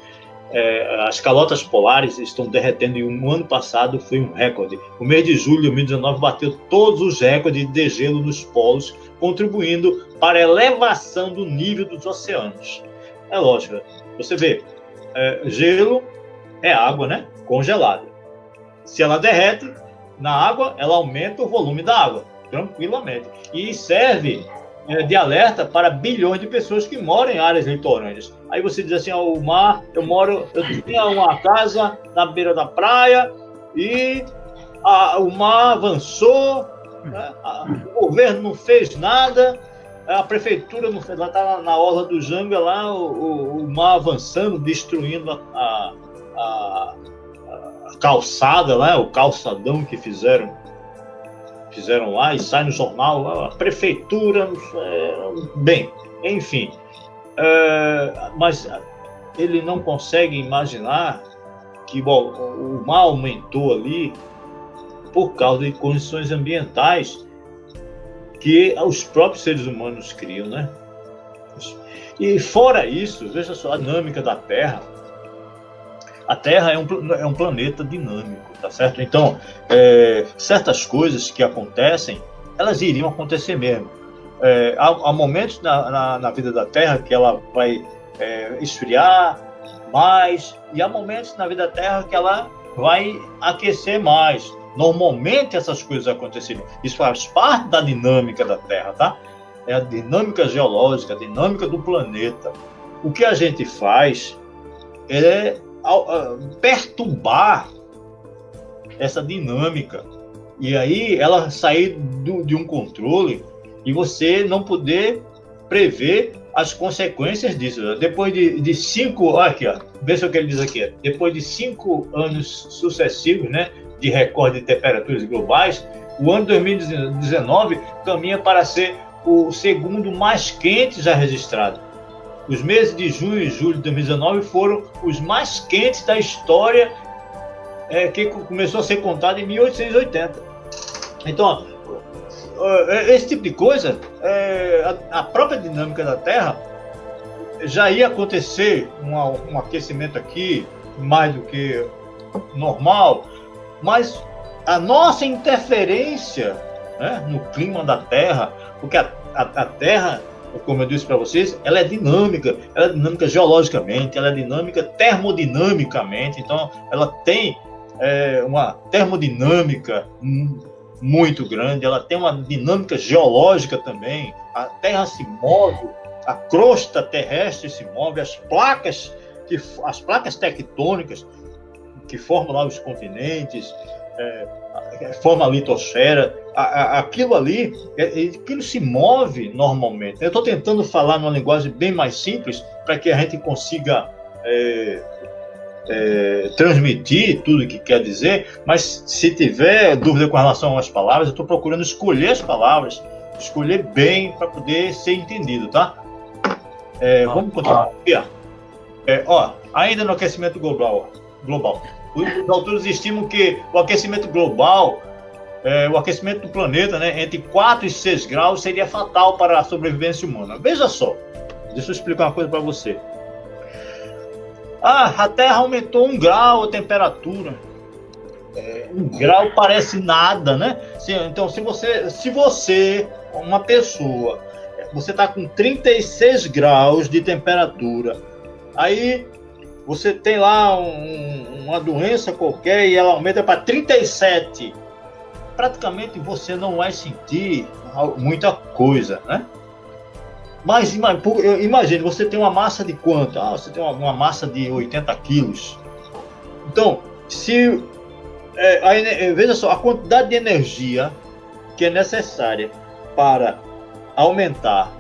as calotas polares estão derretendo e o ano passado foi um recorde. O mês de julho de 2019 bateu todos os recordes de degelo nos polos, contribuindo para a elevação do nível dos oceanos. É lógico, você vê, gelo é água, né? Congelada. Se ela derrete na água, ela aumenta o volume da água, tranquilamente. E serve de alerta para bilhões de pessoas que moram em áreas litorâneas. Aí você diz assim, o mar, eu tinha uma casa na beira da praia e o mar avançou, o governo não fez nada, a prefeitura não fez, ela está na orla do Janga lá, o mar avançando, destruindo a calçada lá, o calçadão que fizeram lá e sai no jornal, a prefeitura, bem, enfim. Mas ele não consegue imaginar que o mar aumentou ali por causa de condições ambientais que os próprios seres humanos criam, né? E fora isso, veja só a dinâmica da Terra. A Terra é um planeta dinâmico, tá certo? Então, certas coisas que acontecem, elas iriam acontecer mesmo. Há momentos na vida da Terra que ela vai esfriar mais, e há momentos na vida da Terra que ela vai aquecer mais. Normalmente essas coisas aconteceriam. Isso faz parte da dinâmica da Terra, tá? É a dinâmica geológica, a dinâmica do planeta. O que a gente faz é perturbar essa dinâmica e aí ela sair de um controle e você não poder prever as consequências disso. Depois de 5, aqui, ó, veja o que ele diz aqui, depois de 5 anos sucessivos, né, de recorde de temperaturas globais, o ano 2019 caminha para ser o segundo mais quente já registrado. Os meses de junho e julho de 2019 foram os mais quentes da história, que começou a ser contado em 1880. Então, esse tipo de coisa, a própria dinâmica da Terra, já ia acontecer um aquecimento aqui, mais do que normal, mas a nossa interferência, né, no clima da Terra, porque a Terra, como eu disse para vocês, ela é dinâmica geologicamente, ela é dinâmica termodinamicamente, então ela tem uma termodinâmica muito grande, ela tem uma dinâmica geológica também, a Terra se move, a crosta terrestre se move, as placas tectônicas que formam lá os continentes, forma a litosfera, aquilo ali, aquilo se move normalmente. Eu estou tentando falar numa linguagem bem mais simples para que a gente consiga transmitir tudo o que quer dizer, mas se tiver dúvida com relação às palavras, eu estou procurando escolher as palavras, escolher bem para poder ser entendido, tá? Vamos continuar aqui, ainda no aquecimento global. Os autores estimam que o aquecimento global, o aquecimento do planeta, né, entre 4 e 6 graus seria fatal para a sobrevivência humana. Veja só, deixa eu explicar uma coisa para você. A Terra aumentou 1 grau a temperatura. 1 grau parece nada, né? Então, se você, uma pessoa, você está com 36 graus de temperatura, aí você tem lá uma doença qualquer e ela aumenta para 37. Praticamente você não vai sentir muita coisa, né? Mas imagine, você tem uma massa de quanto? Você tem uma massa de 80 quilos. Então, veja só, a quantidade de energia que é necessária para aumentar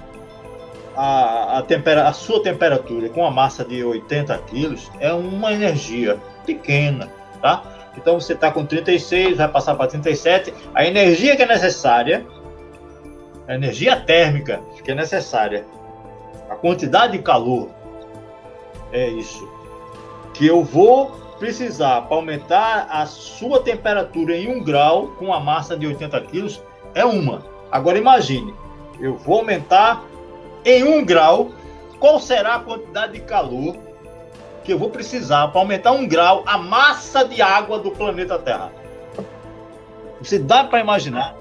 a sua temperatura com uma massa de 80 quilos é uma energia pequena, tá? Então você está com 36, vai passar para 37, a energia que é necessária, a energia térmica que é necessária, a quantidade de calor, é isso que eu vou precisar para aumentar a sua temperatura em 1 grau com a massa de 80 quilos, é uma. Agora imagine, eu vou aumentar em 1 grau, qual será a quantidade de calor que eu vou precisar para aumentar 1 grau a massa de água do planeta Terra? Você dá para imaginar?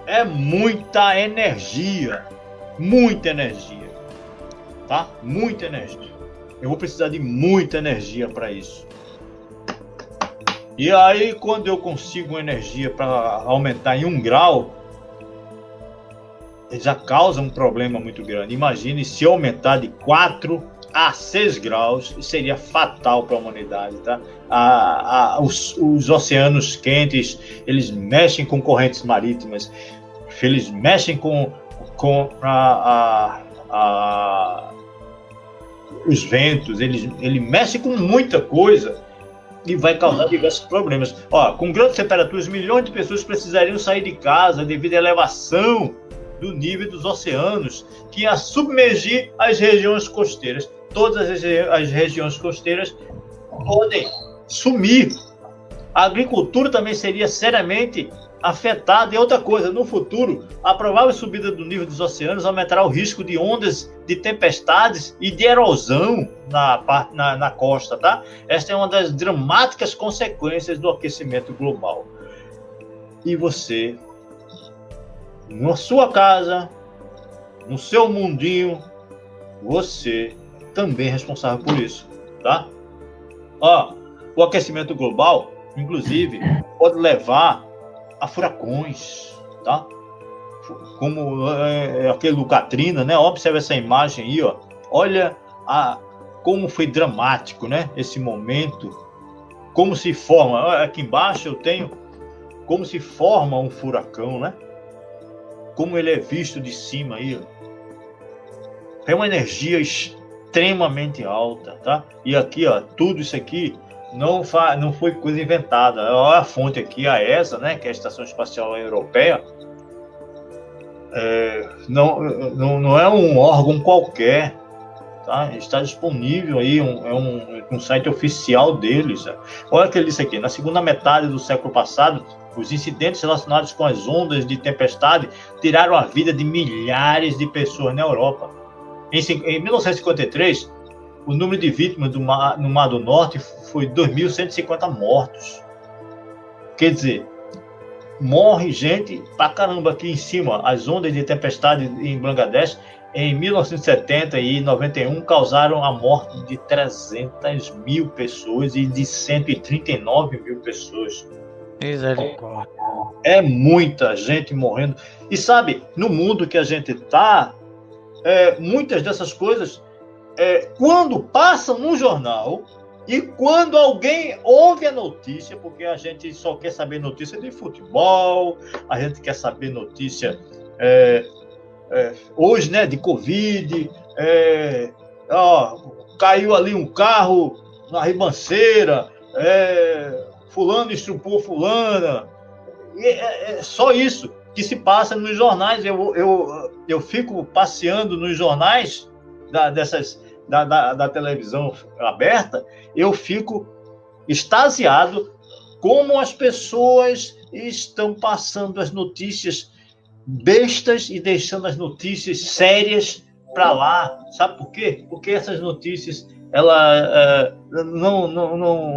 É muita energia, tá? Muita energia. Eu vou precisar de muita energia para isso. E aí, quando eu consigo energia para aumentar em 1 grau, já causa um problema muito grande. Imagine se aumentar de 4 a 6 graus, seria fatal para a humanidade, tá? Os oceanos quentes, eles mexem com correntes marítimas, eles mexem com os ventos, ele mexe com muita coisa e vai causar diversos problemas. Com grandes temperaturas, milhões de pessoas precisariam sair de casa devido à elevação do nível dos oceanos, que ia submergir as regiões costeiras. Todas as regiões costeiras podem sumir. A agricultura também seria seriamente afetada. E outra coisa, no futuro, a provável subida do nível dos oceanos aumentará o risco de ondas de tempestades e de erosão na costa, tá? Esta é uma das dramáticas consequências do aquecimento global. E você, na sua casa, no seu mundinho, você também é responsável por isso, tá? O aquecimento global, inclusive, pode levar a furacões, tá? Como aquele do Katrina, né? Observe essa imagem aí, ó. Olha como foi dramático, né? Esse momento, como se forma. Aqui embaixo eu tenho como se forma um furacão, né? Como ele é visto de cima aí, ó. É uma energia extremamente alta, tá? E aqui, ó, tudo isso aqui não foi coisa inventada. Olha a fonte aqui, a ESA, né, que é a Estação Espacial Europeia. Não é um órgão qualquer, tá? Está disponível aí, um site oficial deles. Olha o que ele disse aqui: na segunda metade do século passado, Os incidentes relacionados com as ondas de tempestade tiraram a vida de milhares de pessoas na Europa. Em 1953, o número de vítimas no Mar do Norte foi 2.150 mortos. Quer dizer, morre gente pra caramba aqui em cima. As ondas de tempestade em Bangladesh, em 1970 e 91, causaram a morte de 300 mil pessoas e de 139 mil pessoas. Misericórdia. É muita gente morrendo. E sabe, no mundo que a gente está, muitas dessas coisas, quando passam no jornal e quando alguém ouve a notícia, porque a gente só quer saber notícia de futebol, a gente quer saber notícia hoje, né, de Covid, caiu ali um carro na ribanceira, fulano estrupou fulana. É só isso que se passa nos jornais. Eu fico passeando nos jornais da televisão aberta, eu fico extasiado como as pessoas estão passando as notícias bestas e deixando as notícias sérias para lá. Sabe por quê? Porque essas notícias,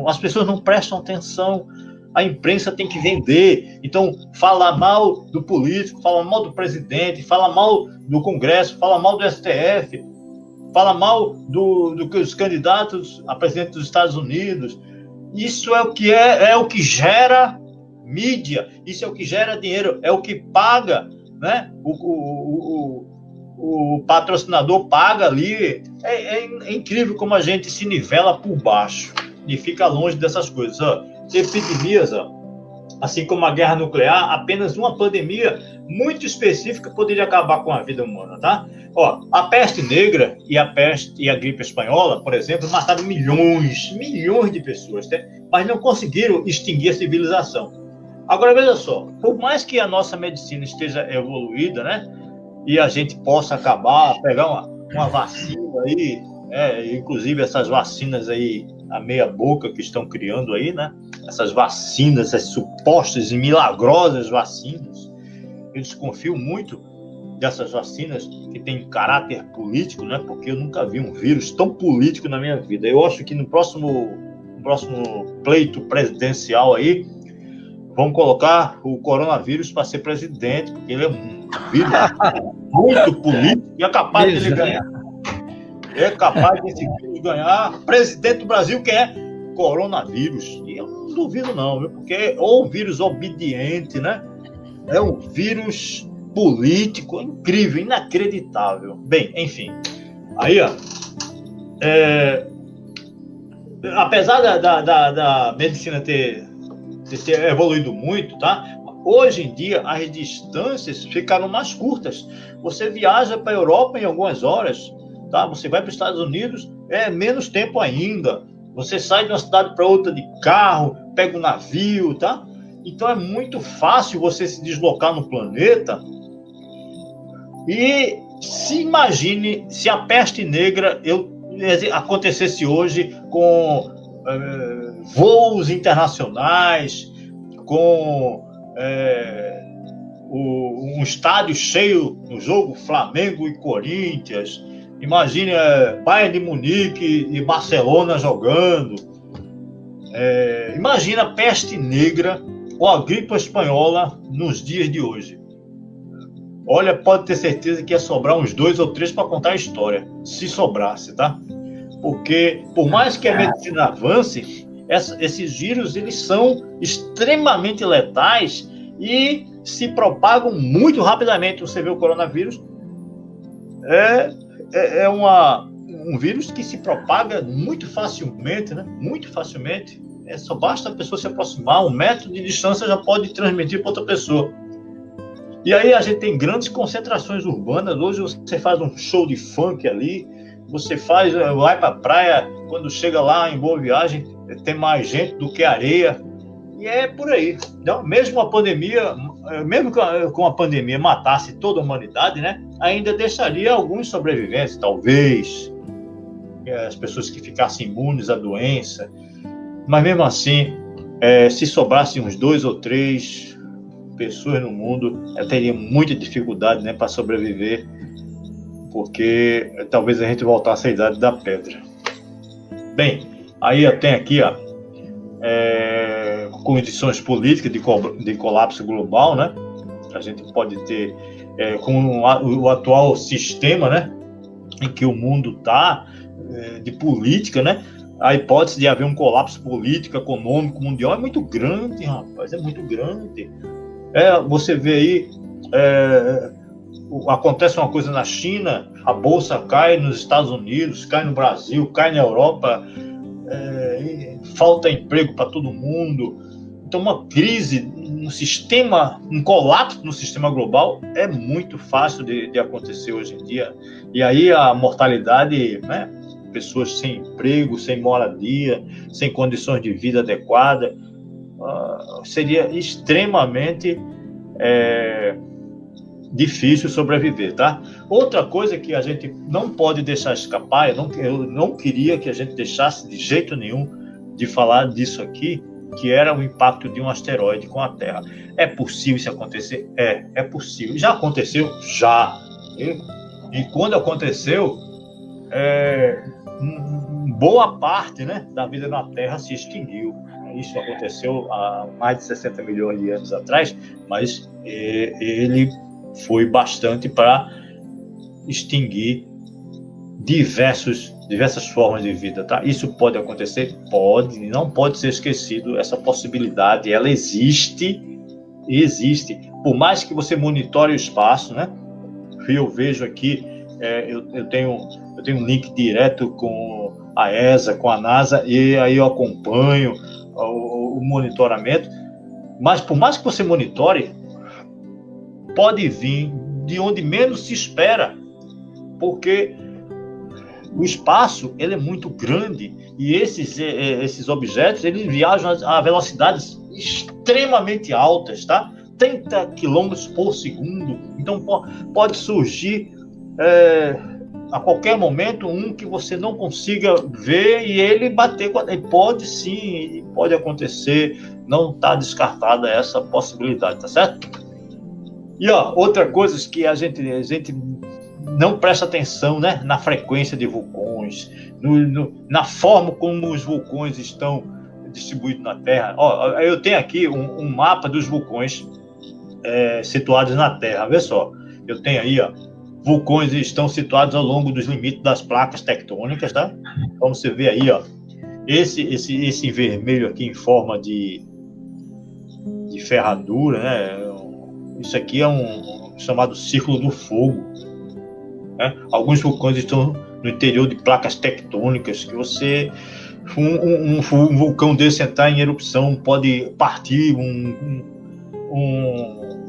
as pessoas não prestam atenção. A imprensa tem que vender. Então, fala mal do político, fala mal do presidente, fala mal do Congresso, fala mal do STF, fala mal dos candidatos a presidente dos Estados Unidos. Isso é o que gera mídia, isso é o que gera dinheiro, é o que paga, né? O patrocinador paga ali. É incrível como a gente se nivela por baixo e fica longe dessas coisas. Epidemias, assim como a guerra nuclear, apenas uma pandemia muito específica poderia acabar com a vida humana, tá? A peste negra e a gripe espanhola, por exemplo, mataram milhões de pessoas, né? Mas não conseguiram extinguir a civilização. Agora, veja só, por mais que a nossa medicina esteja evoluída, né, e a gente possa pegar uma vacina aí, inclusive essas vacinas aí, a meia boca que estão criando aí, né? Essas vacinas, essas supostas e milagrosas vacinas, eu desconfio muito dessas vacinas que têm caráter político, né? Porque eu nunca vi um vírus tão político na minha vida. Eu acho que no próximo pleito presidencial aí, vão colocar o coronavírus para ser presidente, porque ele é um vírus muito político e é capaz de ele ganhar. É capaz desse vírus ganhar presidente do Brasil, que é coronavírus. E eu não duvido não, viu? Porque é um vírus obediente, né? É um vírus político incrível, inacreditável. Bem, enfim. Aí, apesar da medicina ter evoluído muito, tá? Hoje em dia, as distâncias ficaram mais curtas. Você viaja para a Europa em algumas horas, tá? Você vai para os Estados Unidos, menos tempo ainda. Você sai de uma cidade para outra de carro, pega um navio, tá? Então é muito fácil você se deslocar no planeta. E se imagine se a peste negra acontecesse hoje com voos internacionais, com um estádio cheio no jogo Flamengo e Corinthians. Imagine Bayern de Munique e Barcelona jogando. Imagina a peste negra ou a gripe espanhola nos dias de hoje. Olha, pode ter certeza que ia sobrar uns 2 ou 3 para contar a história, se sobrasse, tá? Porque, por mais que a medicina avance, esses vírus, eles são extremamente letais e se propagam muito rapidamente. Você vê o coronavírus, um vírus que se propaga muito facilmente, né? Muito facilmente. Só basta a pessoa se aproximar, 1 metro de distância já pode transmitir para outra pessoa. E aí a gente tem grandes concentrações urbanas. Hoje você faz um show de funk ali, você vai para a praia, quando chega lá em Boa Viagem, tem mais gente do que areia. E é por aí. Então, mesmo com a pandemia matasse toda a humanidade, né, ainda deixaria alguns sobreviventes, talvez, as pessoas que ficassem imunes à doença. Mas mesmo assim, Se sobrassem uns 2 ou 3 pessoas no mundo, eu teria muita dificuldade, né, para sobreviver, porque talvez a gente voltasse à idade da pedra. Bem, aí eu tenho aqui, ó, condições políticas de colapso global, né? A gente pode ter, com o atual sistema, né, em que o mundo está, de política, né? A hipótese de haver um colapso político, econômico, mundial é muito grande, rapaz, é muito grande. Você vê aí, acontece uma coisa na China, a bolsa cai nos Estados Unidos, cai no Brasil, cai na Europa, falta emprego para todo mundo. Então, uma crise no sistema, um colapso no sistema global é muito fácil de acontecer hoje em dia. E aí a mortalidade, né? Pessoas sem emprego, sem moradia, sem condições de vida adequadas, seria extremamente difícil sobreviver, tá? Outra coisa que a gente não pode deixar escapar, eu não queria que a gente deixasse de jeito nenhum de falar disso aqui, que era o impacto de um asteroide com a Terra. É possível isso acontecer? É possível. Já aconteceu? Já. E quando aconteceu, boa parte, né, da vida na Terra se extinguiu. Isso aconteceu há mais de 60 milhões de anos atrás, mas ele foi bastante para extinguir diversas formas de vida, tá? Isso pode acontecer? Pode, não pode ser esquecido, essa possibilidade, ela existe. Por mais que você monitore o espaço, né? Eu vejo aqui, eu tenho um link direto com a ESA, com a NASA, e aí eu acompanho o monitoramento, mas por mais que você monitore, pode vir de onde menos se espera, porque o espaço ele é muito grande e esses objetos eles viajam a velocidades extremamente altas, tá? 30 km por segundo. Então pode surgir a qualquer momento um que você não consiga ver e ele bater com pode sim, pode acontecer, não está descartada essa possibilidade, tá certo? E outra coisa que a gente não presta atenção, né, na frequência de vulcões, na forma como os vulcões estão distribuídos na Terra. Eu tenho aqui um mapa dos vulcões situados na Terra. Vê só, eu tenho aí, vulcões estão situados ao longo dos limites das placas tectônicas, tá? Como você vê aí, esse vermelho aqui em forma de ferradura, né? Isso aqui é um chamado Círculo do Fogo, né? Alguns vulcões estão no interior de placas tectônicas que um vulcão desse entrar em erupção pode partir um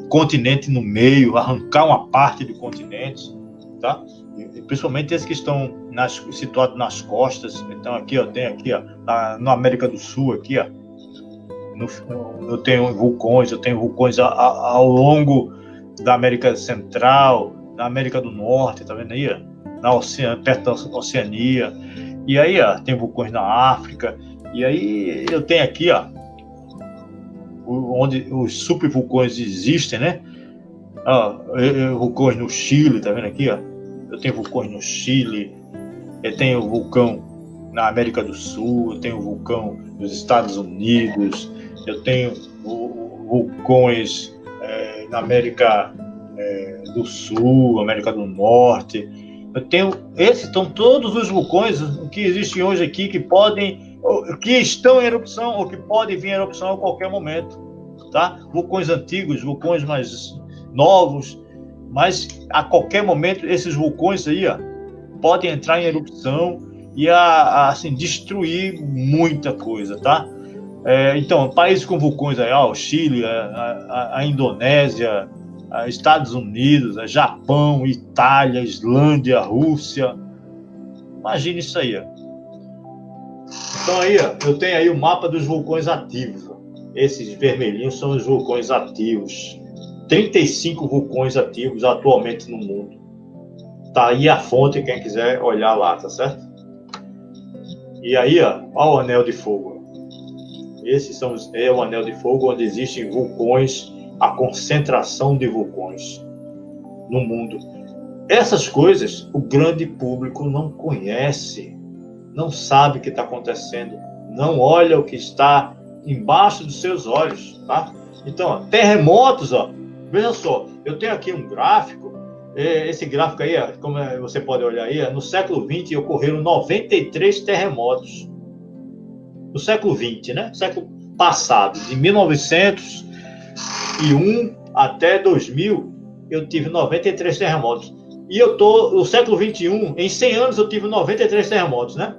continente no meio, arrancar uma parte do continente, tá? E principalmente esses que estão situados nas costas. Então aqui, tem aqui, na América do Sul, aqui, eu tenho vulcões ao longo da América Central, na América do Norte, tá vendo aí? Perto da Oceania. E aí, tem vulcões na África. E aí eu tenho aqui, onde os supervulcões existem, né? Vulcões no Chile, tá vendo aqui, Eu tenho vulcões no Chile, eu tenho vulcão na América do Sul, eu tenho vulcão nos Estados Unidos, eu tenho vulcões na América do Sul, América do Norte. Esses são todos os vulcões que existem hoje aqui, que estão em erupção ou que podem vir em erupção a qualquer momento, tá? Vulcões antigos, vulcões mais novos, mas a qualquer momento esses vulcões aí, podem entrar em erupção e assim, destruir muita coisa, tá? Então, países com vulcões aí, o Chile, a Indonésia, Estados Unidos, Japão, Itália, Islândia, Rússia. Imagina isso aí. Então aí, eu tenho aí o mapa dos vulcões ativos. Esses vermelhinhos são os vulcões ativos. 35 vulcões ativos atualmente no mundo. Tá aí a fonte, quem quiser olhar lá, tá certo? E aí, ó o anel de fogo. É o Anel de Fogo, onde existem vulcões, a concentração de vulcões no mundo. Essas coisas o grande público não conhece, não sabe o que está acontecendo, não olha o que está embaixo dos seus olhos, tá? Então, ó, terremotos, ó, veja só, eu tenho aqui um gráfico, esse gráfico aí, ó, como você pode olhar aí, no século XX ocorreram 93 terremotos. No século XX, né? Século passado, de 1901 até 2000, eu tive 93 terremotos. E no século XXI, em 100 anos eu tive 93 terremotos, né?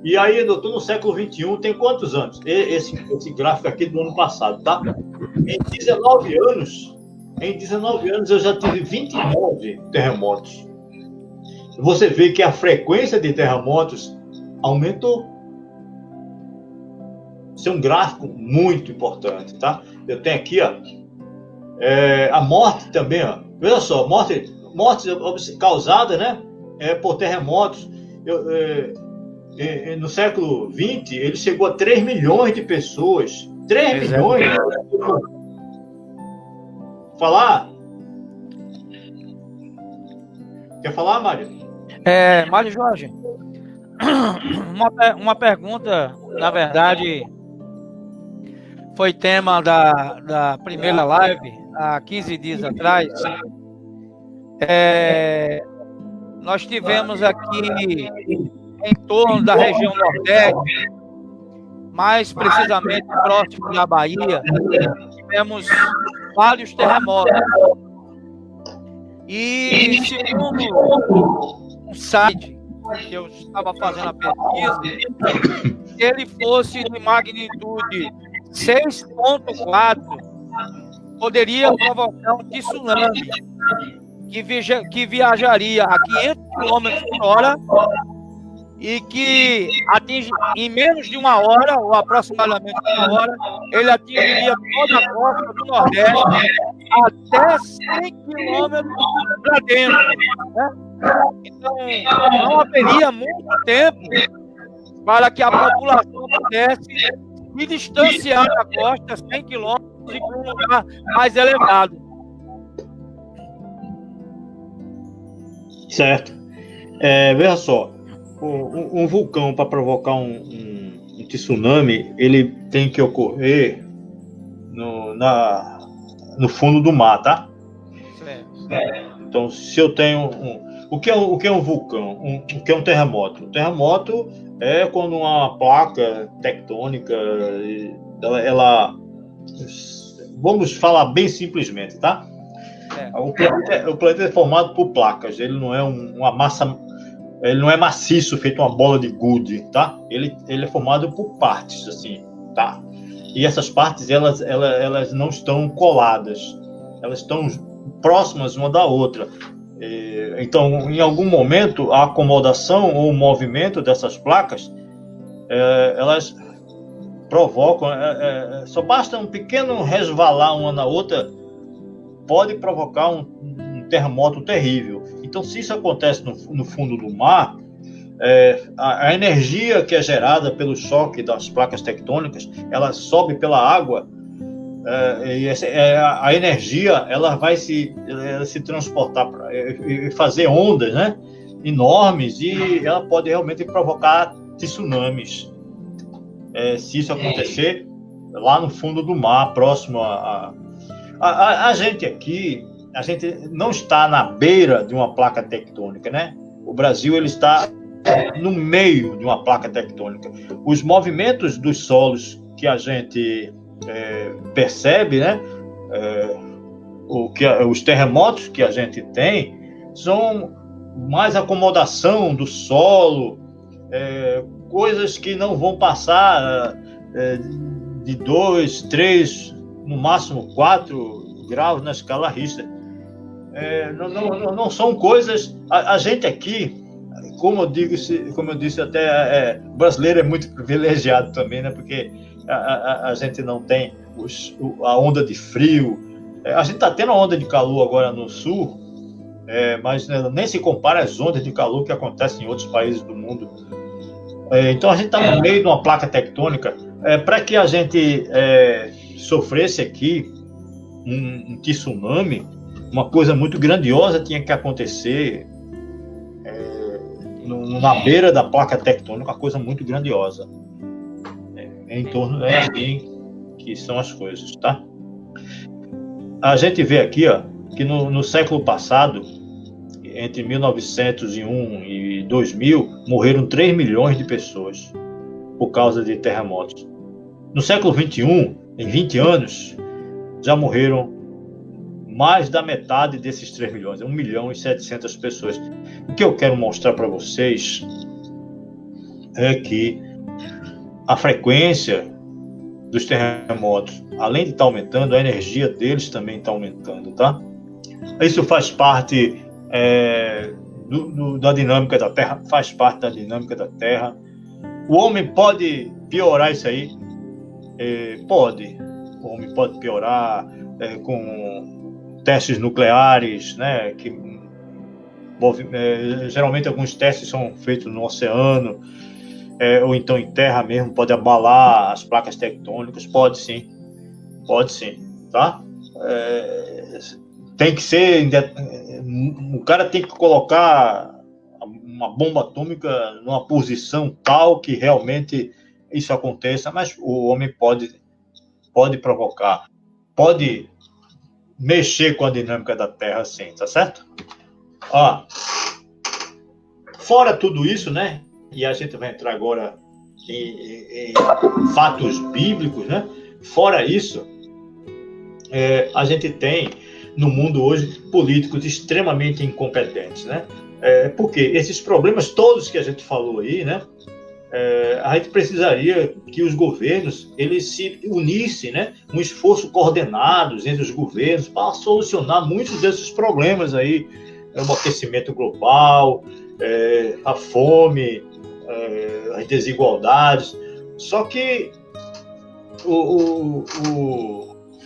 E aí eu estou no século XXI, tem quantos anos? Esse gráfico aqui do ano passado, tá? Em 19 anos eu já tive 29 terremotos. Você vê que a frequência de terremotos aumentou. Isso é um gráfico muito importante, tá? Eu tenho aqui, ó, a morte também, ó. Veja só, morte causada, né, por terremotos. No século XX, ele chegou a 3 milhões de pessoas. 3 milhões? Falar? Quer falar, Mário? Mário Jorge, uma pergunta, na verdade, foi tema da primeira live, há 15 dias atrás. Nós tivemos aqui, em torno da região Nordeste, mais precisamente próximo da Bahia, tivemos vários terremotos. E segundo um site que eu estava fazendo a pesquisa, se ele fosse de magnitude 6,4, poderia provocar um tsunami que viajaria a 500 km por hora e que atinge, em menos de uma hora, ou aproximadamente uma hora, ele atingiria toda a costa do Nordeste até 100 km para dentro, né? Então, não haveria muito tempo para que a população pudesse se distanciar da costa 100 km e para um lugar mais elevado. Certo. Veja só, um vulcão, para provocar um tsunami, ele tem que ocorrer no fundo do mar, tá? Certo. Então, se eu tenho o que é um vulcão? O que é um terremoto? Um terremoto é quando uma placa tectônica, vamos falar bem simplesmente, tá? O planeta é formado por placas. Ele não é uma massa, ele não é maciço, feito uma bola de gude, tá? Ele é formado por partes, assim, tá? E essas partes, elas não estão coladas, elas estão próximas uma da outra. Então, em algum momento, a acomodação ou o movimento dessas placas, elas provocam, só basta um pequeno resvalar uma na outra, pode provocar um terremoto terrível. Então, se isso acontece no fundo do mar, a energia que é gerada pelo choque das placas tectônicas, ela sobe pela água, e a energia ela vai se transportar e fazer ondas, né, enormes, e ela pode realmente provocar tsunamis. Se isso acontecer lá no fundo do mar, próximo a gente aqui, a gente não está na beira de uma placa tectônica, né? O Brasil, ele está no meio de uma placa tectônica. Os movimentos dos solos que a gente percebe, né? Os terremotos que a gente tem são mais acomodação do solo, coisas que não vão passar de 2, 3, no máximo 4 graus na escala Richter. Não são coisas. A gente aqui, como eu disse até, brasileiro é muito privilegiado também, né? Porque a gente não tem a onda de frio. A gente está tendo a onda de calor agora no sul, mas nem se compara às ondas de calor que acontecem em outros países do mundo. Então a gente está no meio de uma placa tectônica. Para que a gente sofresse aqui um tsunami, uma coisa muito grandiosa tinha que acontecer na beira da placa tectônica, uma coisa muito grandiosa. Em torno assim que são as coisas, tá? A gente vê aqui, ó, que no século passado, entre 1901 e 2000, morreram 3 milhões de pessoas por causa de terremotos. No século 21, em 20 anos, já morreram mais da metade desses 3 milhões, 1 milhão e 700 pessoas. O que eu quero mostrar para vocês é que a frequência dos terremotos, além de estar aumentando, a energia deles também está aumentando, tá? Isso faz parte da dinâmica da Terra, faz parte da dinâmica da Terra. O homem pode piorar isso aí? Pode. O homem pode piorar com testes nucleares, né? Que geralmente alguns testes são feitos no oceano, ou então em terra mesmo, pode abalar as placas tectônicas. Pode sim, tá? Tem que ser, o cara tem que colocar uma bomba atômica numa posição tal que realmente isso aconteça, mas o homem pode provocar, pode mexer com a dinâmica da Terra, sim, tá certo? Ó, fora tudo isso, né? E a gente vai entrar agora em fatos bíblicos, né? Fora isso, a gente tem no mundo hoje políticos extremamente incompetentes, né? Porque esses problemas todos que a gente falou aí, né? A gente precisaria que os governos eles se unissem, né? Um esforço coordenado entre os governos para solucionar muitos desses problemas aí, o aquecimento global, a fome, as desigualdades. Só que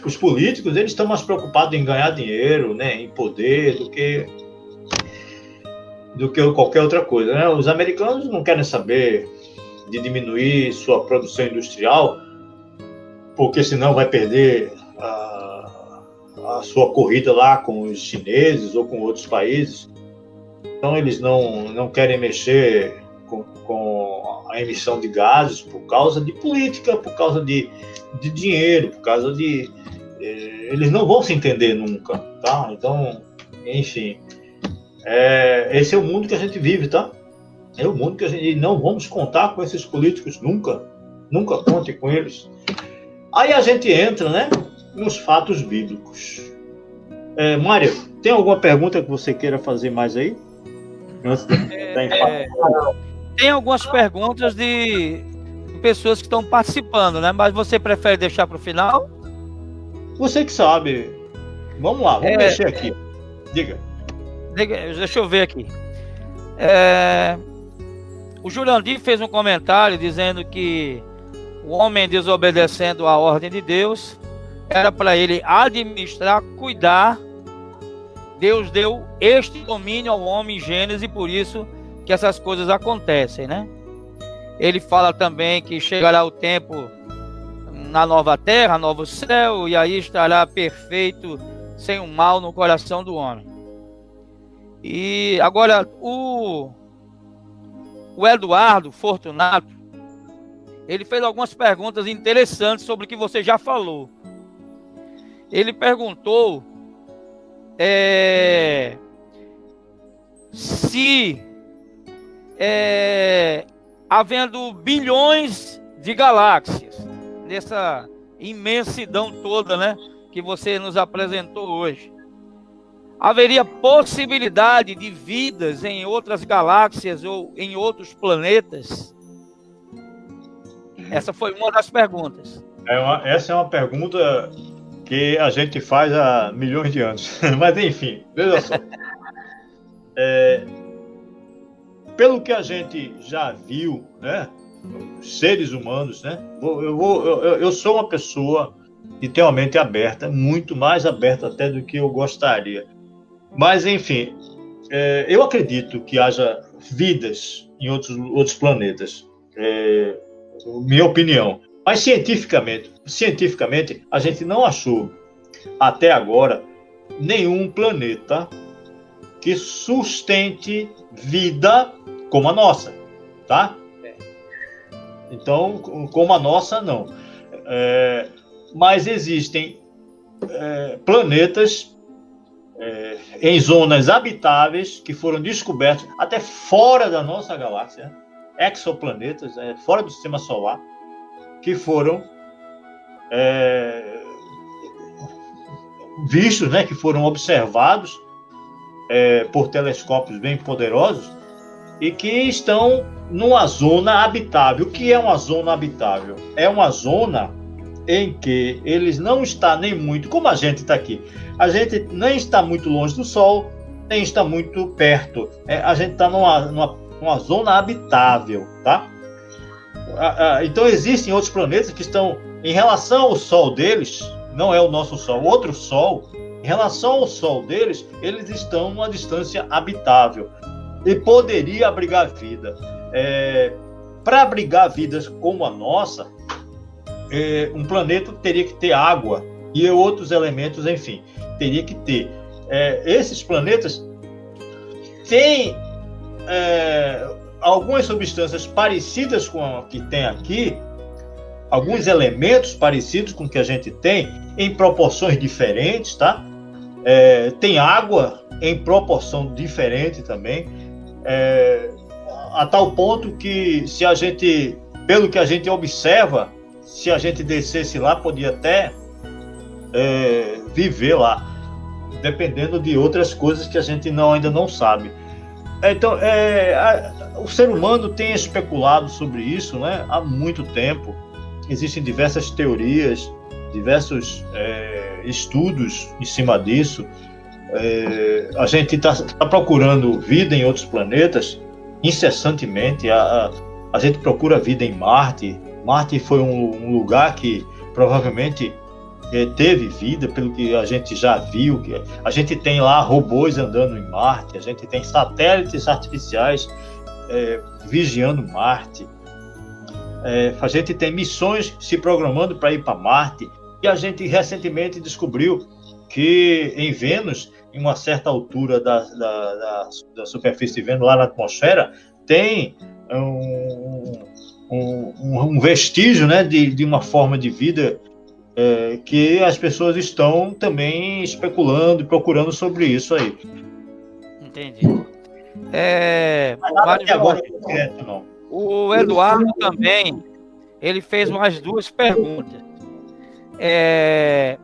os políticos eles estão mais preocupados em ganhar dinheiro, né? Em poder, do que qualquer outra coisa, né? Os americanos não querem saber de diminuir sua produção industrial, porque senão vai perder a sua corrida lá com os chineses ou com outros países. Então eles não querem mexer com a emissão de gases por causa de política, por causa de dinheiro, por causa de... eles não vão se entender nunca, tá? Então, enfim, esse é o mundo que a gente vive, tá? É o mundo que a gente não vamos contar com esses políticos nunca conte com eles. Aí a gente entra, né, nos fatos bíblicos. Mário, tem alguma pergunta que você queira fazer mais aí? Tem algumas perguntas de pessoas que estão participando, né? Mas você prefere deixar para o final? Você que sabe. Vamos lá, vamos mexer aqui. Diga. Deixa eu ver aqui. O Jurandir fez um comentário dizendo que o homem desobedecendo a ordem de Deus era para ele administrar, cuidar. Deus deu este domínio ao homem em Gênesis e por isso que essas coisas acontecem, né? Ele fala também que chegará o tempo na nova terra, novo céu, e aí estará perfeito, sem o mal no coração do homem. E agora o Eduardo Fortunato, ele fez algumas perguntas interessantes sobre o que você já falou. Ele perguntou se havendo bilhões de galáxias nessa imensidão toda, né, que você nos apresentou hoje, haveria possibilidade de vidas em outras galáxias ou em outros planetas? Essa foi uma das perguntas. Essa é uma pergunta que a gente faz há milhões de anos. Mas, enfim, veja só. Pelo que a gente já viu, né, seres humanos, né, eu sou uma pessoa que tem uma mente aberta, muito mais aberta até do que eu gostaria. Mas, enfim, eu acredito que haja vidas em outros planetas. Minha opinião. Mas cientificamente, a gente não achou até agora nenhum planeta que sustente vida como a nossa, tá? Então, como a nossa, não. Mas existem planetas em zonas habitáveis que foram descobertos até fora da nossa galáxia, exoplanetas, fora do sistema solar, que foram vistos, né, que foram observados por telescópios bem poderosos e que estão numa zona habitável. O que é uma zona habitável? É uma zona em que eles não estão nem muito, como a gente está aqui. A gente nem está muito longe do Sol, nem está muito perto. A gente está numa zona habitável, tá? Então existem outros planetas que estão, em relação ao Sol deles, não é o nosso Sol, outro Sol, em relação ao Sol deles, eles estão numa distância habitável e poderia abrigar vida. Para abrigar vidas como a nossa, um planeta teria que ter água e outros elementos, enfim, teria que ter. Esses planetas têm algumas substâncias parecidas com a que tem aqui, alguns elementos parecidos com o que a gente tem, em proporções diferentes, tá? Tem água em proporção diferente também, a tal ponto que, se a gente, pelo que a gente observa, se a gente descesse lá, podia até viver lá, dependendo de outras coisas que a gente ainda não sabe. Então, o ser humano tem especulado sobre isso, né, há muito tempo. Existem diversas teorias, diversos estudos em cima disso. A gente está procurando vida em outros planetas incessantemente. A gente procura vida em Marte. Marte foi um lugar que provavelmente teve vida, pelo que a gente já viu. A gente tem lá robôs andando em Marte, a gente tem satélites artificiais vigiando Marte. A gente tem missões se programando para ir para Marte, e a gente recentemente descobriu que em Vênus, em uma certa altura da superfície de Vênus, lá na atmosfera, tem um vestígio, né, de uma forma de vida que as pessoas estão também especulando e procurando sobre isso aí. Entendi. Não. O Eduardo também, ele fez mais duas perguntas.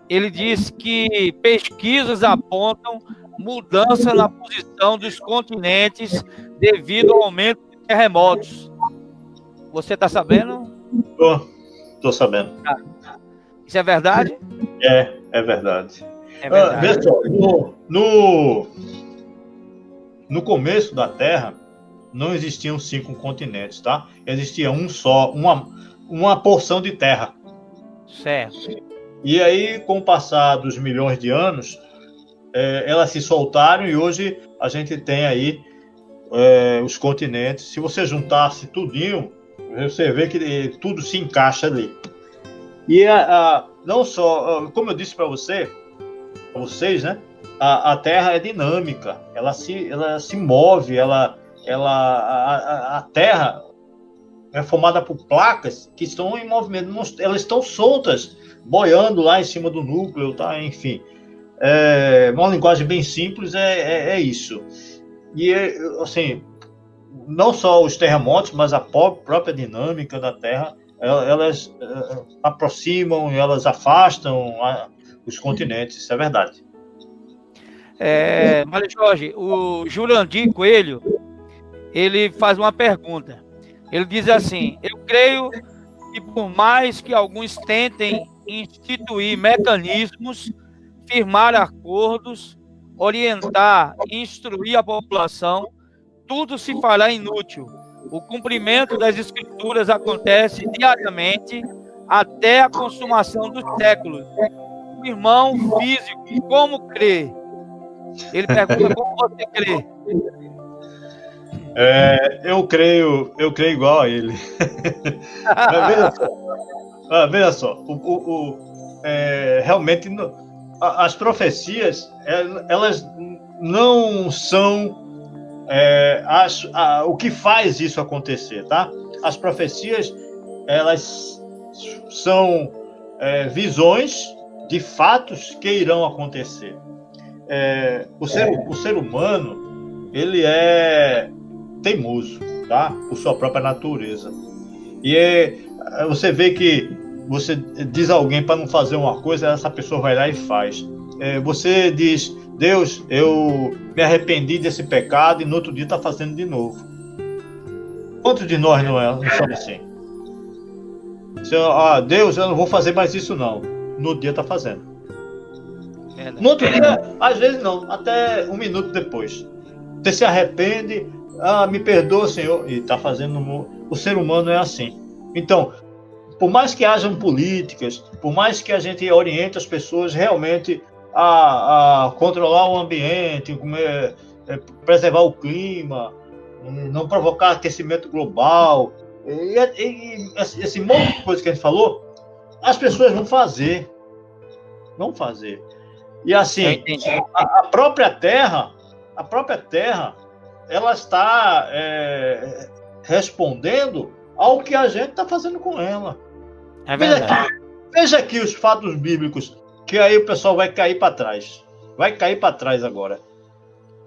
Ele disse que pesquisas apontam mudança na posição dos continentes devido ao aumento de terremotos. Você está sabendo? Estou sabendo. Isso é verdade? É verdade. É verdade. Vê só, no começo da Terra, não existiam 5 continentes, tá? Existia um só, uma porção de terra. Certo. E aí, com o passar dos milhões de anos, elas se soltaram e hoje a gente tem aí os continentes. Se você juntasse tudinho, você vê que tudo se encaixa ali. E não só, como eu disse para vocês, né? A Terra é dinâmica, ela se move, a Terra é formada por placas que estão em movimento, elas estão soltas, boiando lá em cima do núcleo, tá? Enfim, uma linguagem bem simples é isso. E assim, não só os terremotos, mas a própria dinâmica da Terra, elas aproximam e elas afastam os continentes, isso é verdade. Mário Jorge, o Jurandir Coelho, ele faz uma pergunta. Ele diz assim: eu creio que por mais que alguns tentem instituir mecanismos, firmar acordos, orientar e instruir a população, tudo se fará inútil. O cumprimento das escrituras acontece diariamente até a consumação dos séculos. O irmão físico, como crê? Ele pergunta como você crê. Eu creio igual a ele. Veja só, realmente as profecias, elas não são o que faz isso acontecer, tá? As profecias, elas são visões de fatos que irão acontecer. O ser humano, ele é teimoso, tá? Por sua própria natureza. E você vê que você diz a alguém para não fazer uma coisa, essa pessoa vai lá e faz. Você diz, Deus, eu me arrependi desse pecado, e no outro dia está fazendo de novo. Quantos de nós não somos assim? Deus, eu não vou fazer mais isso não. No outro dia está fazendo. No outro dia, às vezes não, até um minuto depois. Você se arrepende, me perdoa, Senhor, e está fazendo. O ser humano é assim. Então, por mais que hajam políticas, por mais que a gente oriente as pessoas realmente a controlar o ambiente, preservar o clima, não provocar aquecimento global, e esse monte de coisa que a gente falou, as pessoas vão fazer. E assim, a própria Terra, ela está respondendo ao que a gente está fazendo com ela. É verdade. Veja aqui os fatos bíblicos, que aí o pessoal vai cair para trás. Vai cair para trás agora.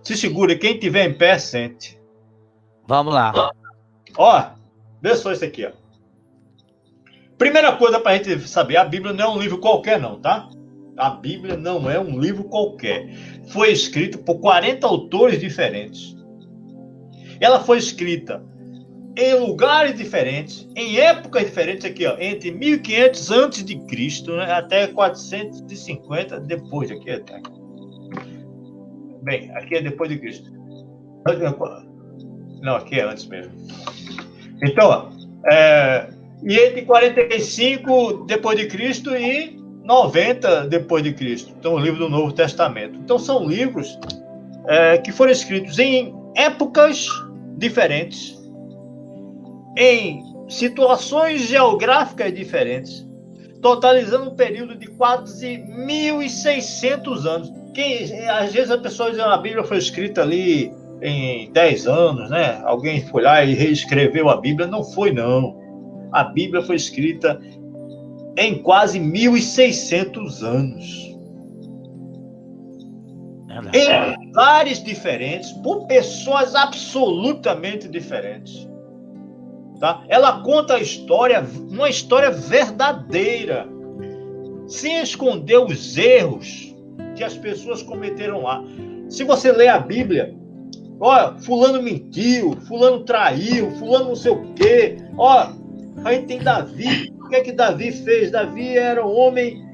Se segura, quem tiver em pé, sente. Vamos lá. Vê só isso aqui, ó. Primeira coisa para a gente saber, a Bíblia não é um livro qualquer não, tá? A Bíblia não é um livro qualquer. Foi escrito por 40 autores diferentes. Ela foi escrita em lugares diferentes, em épocas diferentes, aqui, ó, entre 1500 antes de Cristo, né, até 450 depois. Bem, aqui é depois de Cristo. Não, aqui é antes mesmo. Então, e entre 45 depois de Cristo e 90 depois de Cristo. Então, o livro do Novo Testamento. Então, são livros que foram escritos em épocas diferentes, em situações geográficas diferentes, totalizando um período de quase 1.600 anos. Às vezes a pessoa diz que a Bíblia foi escrita ali em 10 anos, né? Alguém foi lá e reescreveu a Bíblia. Não foi, não. A Bíblia foi escrita em quase 1.600 anos. Em lugares diferentes, por pessoas absolutamente diferentes. Tá? Ela conta a história, uma história verdadeira, sem esconder os erros que as pessoas cometeram lá. Se você lê a Bíblia, fulano mentiu, fulano traiu, fulano não sei o quê. Aí tem Davi. O que é que Davi fez? Davi era um homem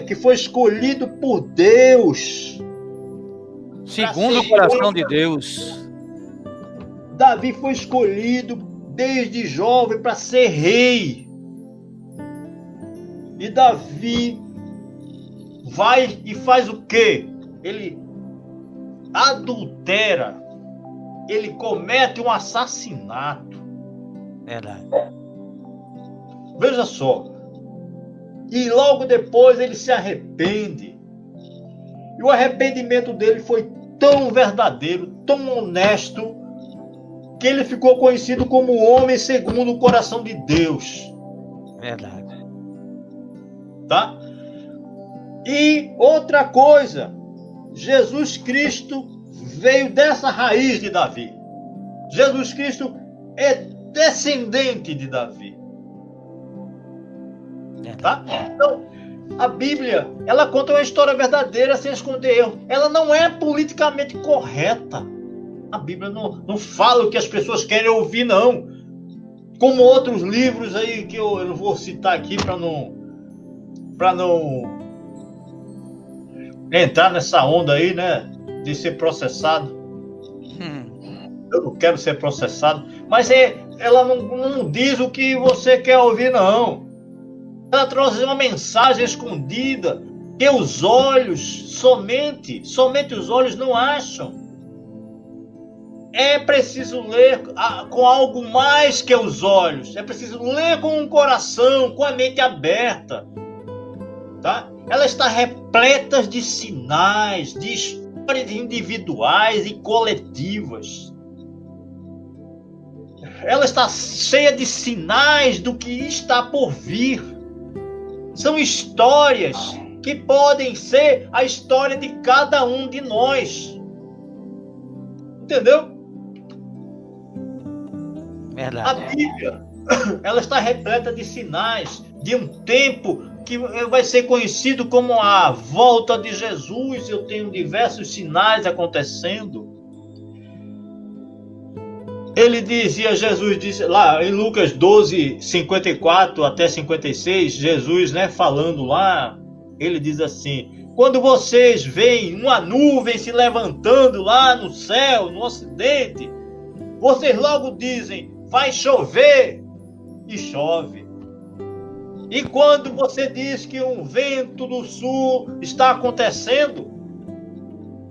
que foi escolhido por Deus. Segundo o coração de Deus. Davi foi escolhido desde jovem para ser rei. E Davi vai e faz o quê? Ele adultera. Ele comete um assassinato. Verdade. Veja só. E logo depois ele se arrepende. E o arrependimento dele foi tão verdadeiro, tão honesto, que ele ficou conhecido como o homem segundo o coração de Deus. Verdade. Tá? E outra coisa, Jesus Cristo veio dessa raiz de Davi. Jesus Cristo é descendente de Davi. Tá? Então, a Bíblia, ela conta uma história verdadeira sem esconder erro. Ela não é politicamente correta. A Bíblia não fala o que as pessoas querem ouvir, não. Como outros livros aí que eu não vou citar aqui para não entrar nessa onda aí, né? De ser processado. Eu não quero ser processado. Mas ela não diz o que você quer ouvir, não. Ela trouxe uma mensagem escondida que os olhos, somente os olhos não acham. é preciso ler com algo mais que os olhos. É preciso ler com o coração, com a mente aberta. Tá? Ela está repleta de sinais, de histórias individuais e coletivas. Ela está cheia de sinais do que está por vir. São histórias que podem ser a história de cada um de nós. Entendeu? Verdade. A Bíblia, ela está repleta de sinais de um tempo que vai ser conhecido como a volta de Jesus. Eu tenho diversos sinais acontecendo. Jesus disse lá em Lucas 12, 54 até 56, Jesus, falando lá, ele diz assim: quando vocês veem uma nuvem se levantando lá no céu, no ocidente, vocês logo dizem, vai chover, e chove. E quando você diz que um vento do sul está acontecendo,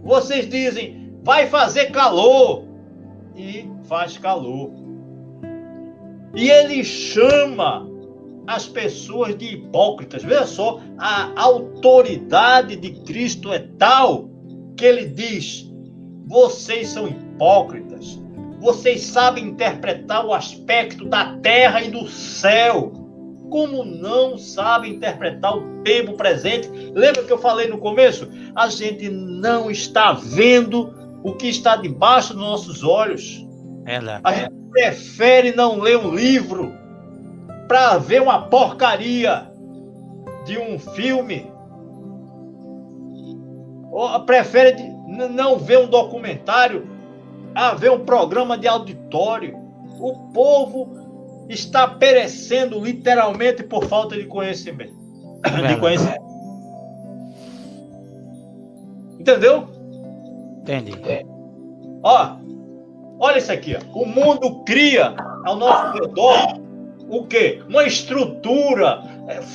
vocês dizem, vai fazer calor, e faz calor. E ele chama as pessoas de hipócritas. Veja só, a autoridade de Cristo é tal que ele diz, vocês são hipócritas, vocês sabem interpretar o aspecto da terra e do céu, como não sabem interpretar o tempo presente. Lembra que eu falei no começo? A gente não está vendo o que está debaixo dos nossos olhos. A gente prefere não ler um livro para ver uma porcaria de um filme. Ou prefere não ver um documentário a ver um programa de auditório. O povo está perecendo literalmente por falta de conhecimento. Entendeu? Entendi. Olha isso aqui. O mundo cria ao nosso redor o quê? Uma estrutura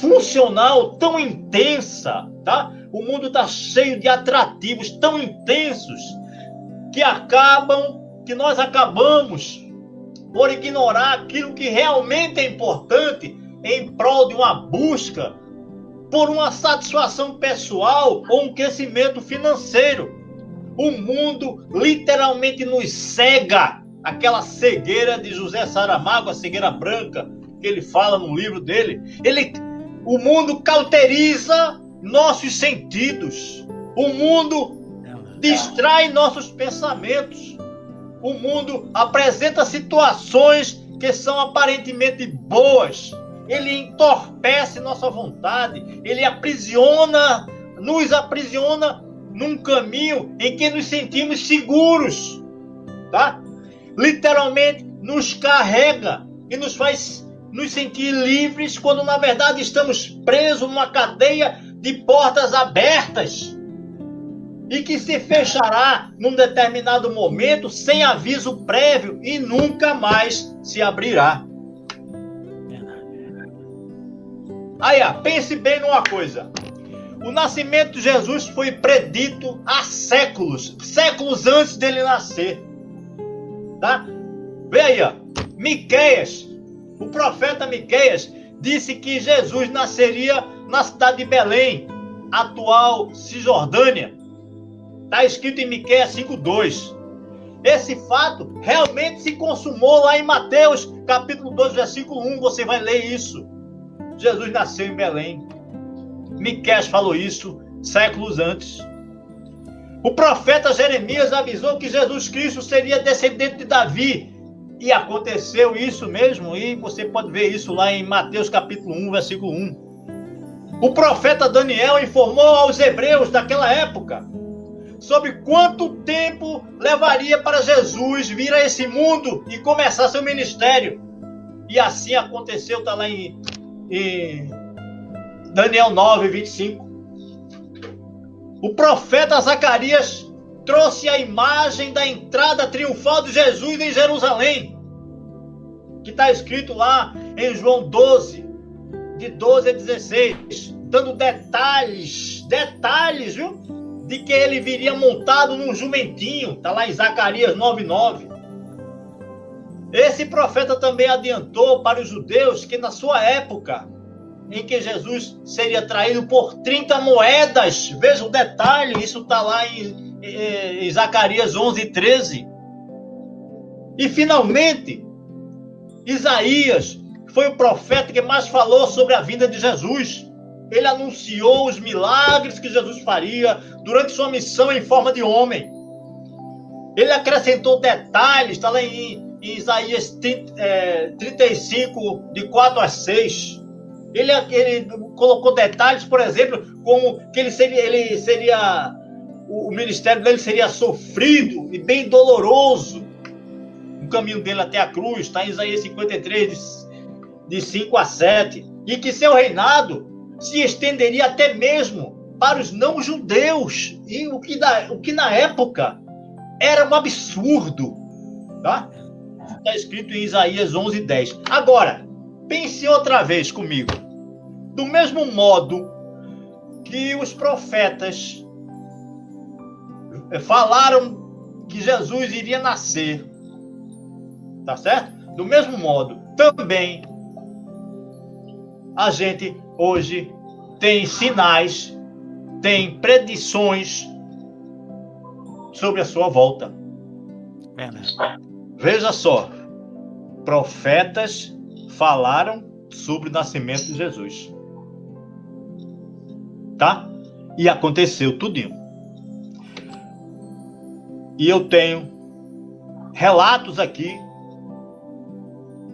funcional tão intensa, tá? O mundo está cheio de atrativos tão intensos que nós acabamos por ignorar aquilo que realmente é importante em prol de uma busca por uma satisfação pessoal ou um crescimento financeiro. O mundo literalmente nos cega, aquela cegueira de José Saramago, a cegueira branca, que ele fala no livro dele. O mundo cauteriza nossos sentidos. O mundo distrai nossos pensamentos. O mundo apresenta situações que são aparentemente boas. Ele entorpece nossa vontade. Ele nos aprisiona num caminho em que nos sentimos seguros, tá? Literalmente nos carrega e nos faz nos sentir livres, quando na verdade estamos presos numa cadeia de portas abertas e que se fechará num determinado momento sem aviso prévio e nunca mais se abrirá. Aí, pense bem numa coisa. O nascimento de Jesus foi predito há séculos antes dele nascer. Tá? Vê aí, Miqueias, o profeta Miqueias disse que Jesus nasceria na cidade de Belém, atual Cisjordânia. Está escrito em Miqueias 5:2. Esse fato realmente se consumou lá em Mateus, capítulo 2, versículo 1. Você vai ler isso. Jesus nasceu em Belém. Miqueias falou isso séculos antes. O profeta Jeremias avisou que Jesus Cristo seria descendente de Davi. E aconteceu isso mesmo. E você pode ver isso lá em Mateus capítulo 1, versículo 1. O profeta Daniel informou aos hebreus daquela época sobre quanto tempo levaria para Jesus vir a esse mundo e começar seu ministério. E assim aconteceu, está lá em Daniel 9, 25. O profeta Zacarias trouxe a imagem da entrada triunfal de Jesus em Jerusalém, que está escrito lá em João 12, de 12 a 16, dando detalhes, viu? De que ele viria montado num jumentinho, está lá em Zacarias 9:9. Esse profeta também adiantou para os judeus que na sua época, em que Jesus seria traído por 30 moedas, veja o detalhe, isso está lá em Zacarias 11:13. E finalmente, Isaías foi o profeta que mais falou sobre a vinda de Jesus. Ele anunciou os milagres que Jesus faria durante sua missão em forma de homem. Ele acrescentou detalhes, está lá em Isaías 35, de 4-6. Ele colocou detalhes, por exemplo, como que ele seria o ministério dele seria sofrido e bem doloroso. O caminho dele até a cruz, está em Isaías 53, de 5-7. E que seu reinado se estenderia até mesmo para os não-judeus. E o que na época era um absurdo. Tá? Está escrito em Isaías 11:10. Agora, pense outra vez comigo. Do mesmo modo que os profetas falaram que Jesus iria nascer, tá certo? Do mesmo modo, também a gente hoje tem sinais, tem predições sobre a sua volta. Veja só, profetas falaram sobre o nascimento de Jesus, tá? E aconteceu tudinho. E eu tenho relatos aqui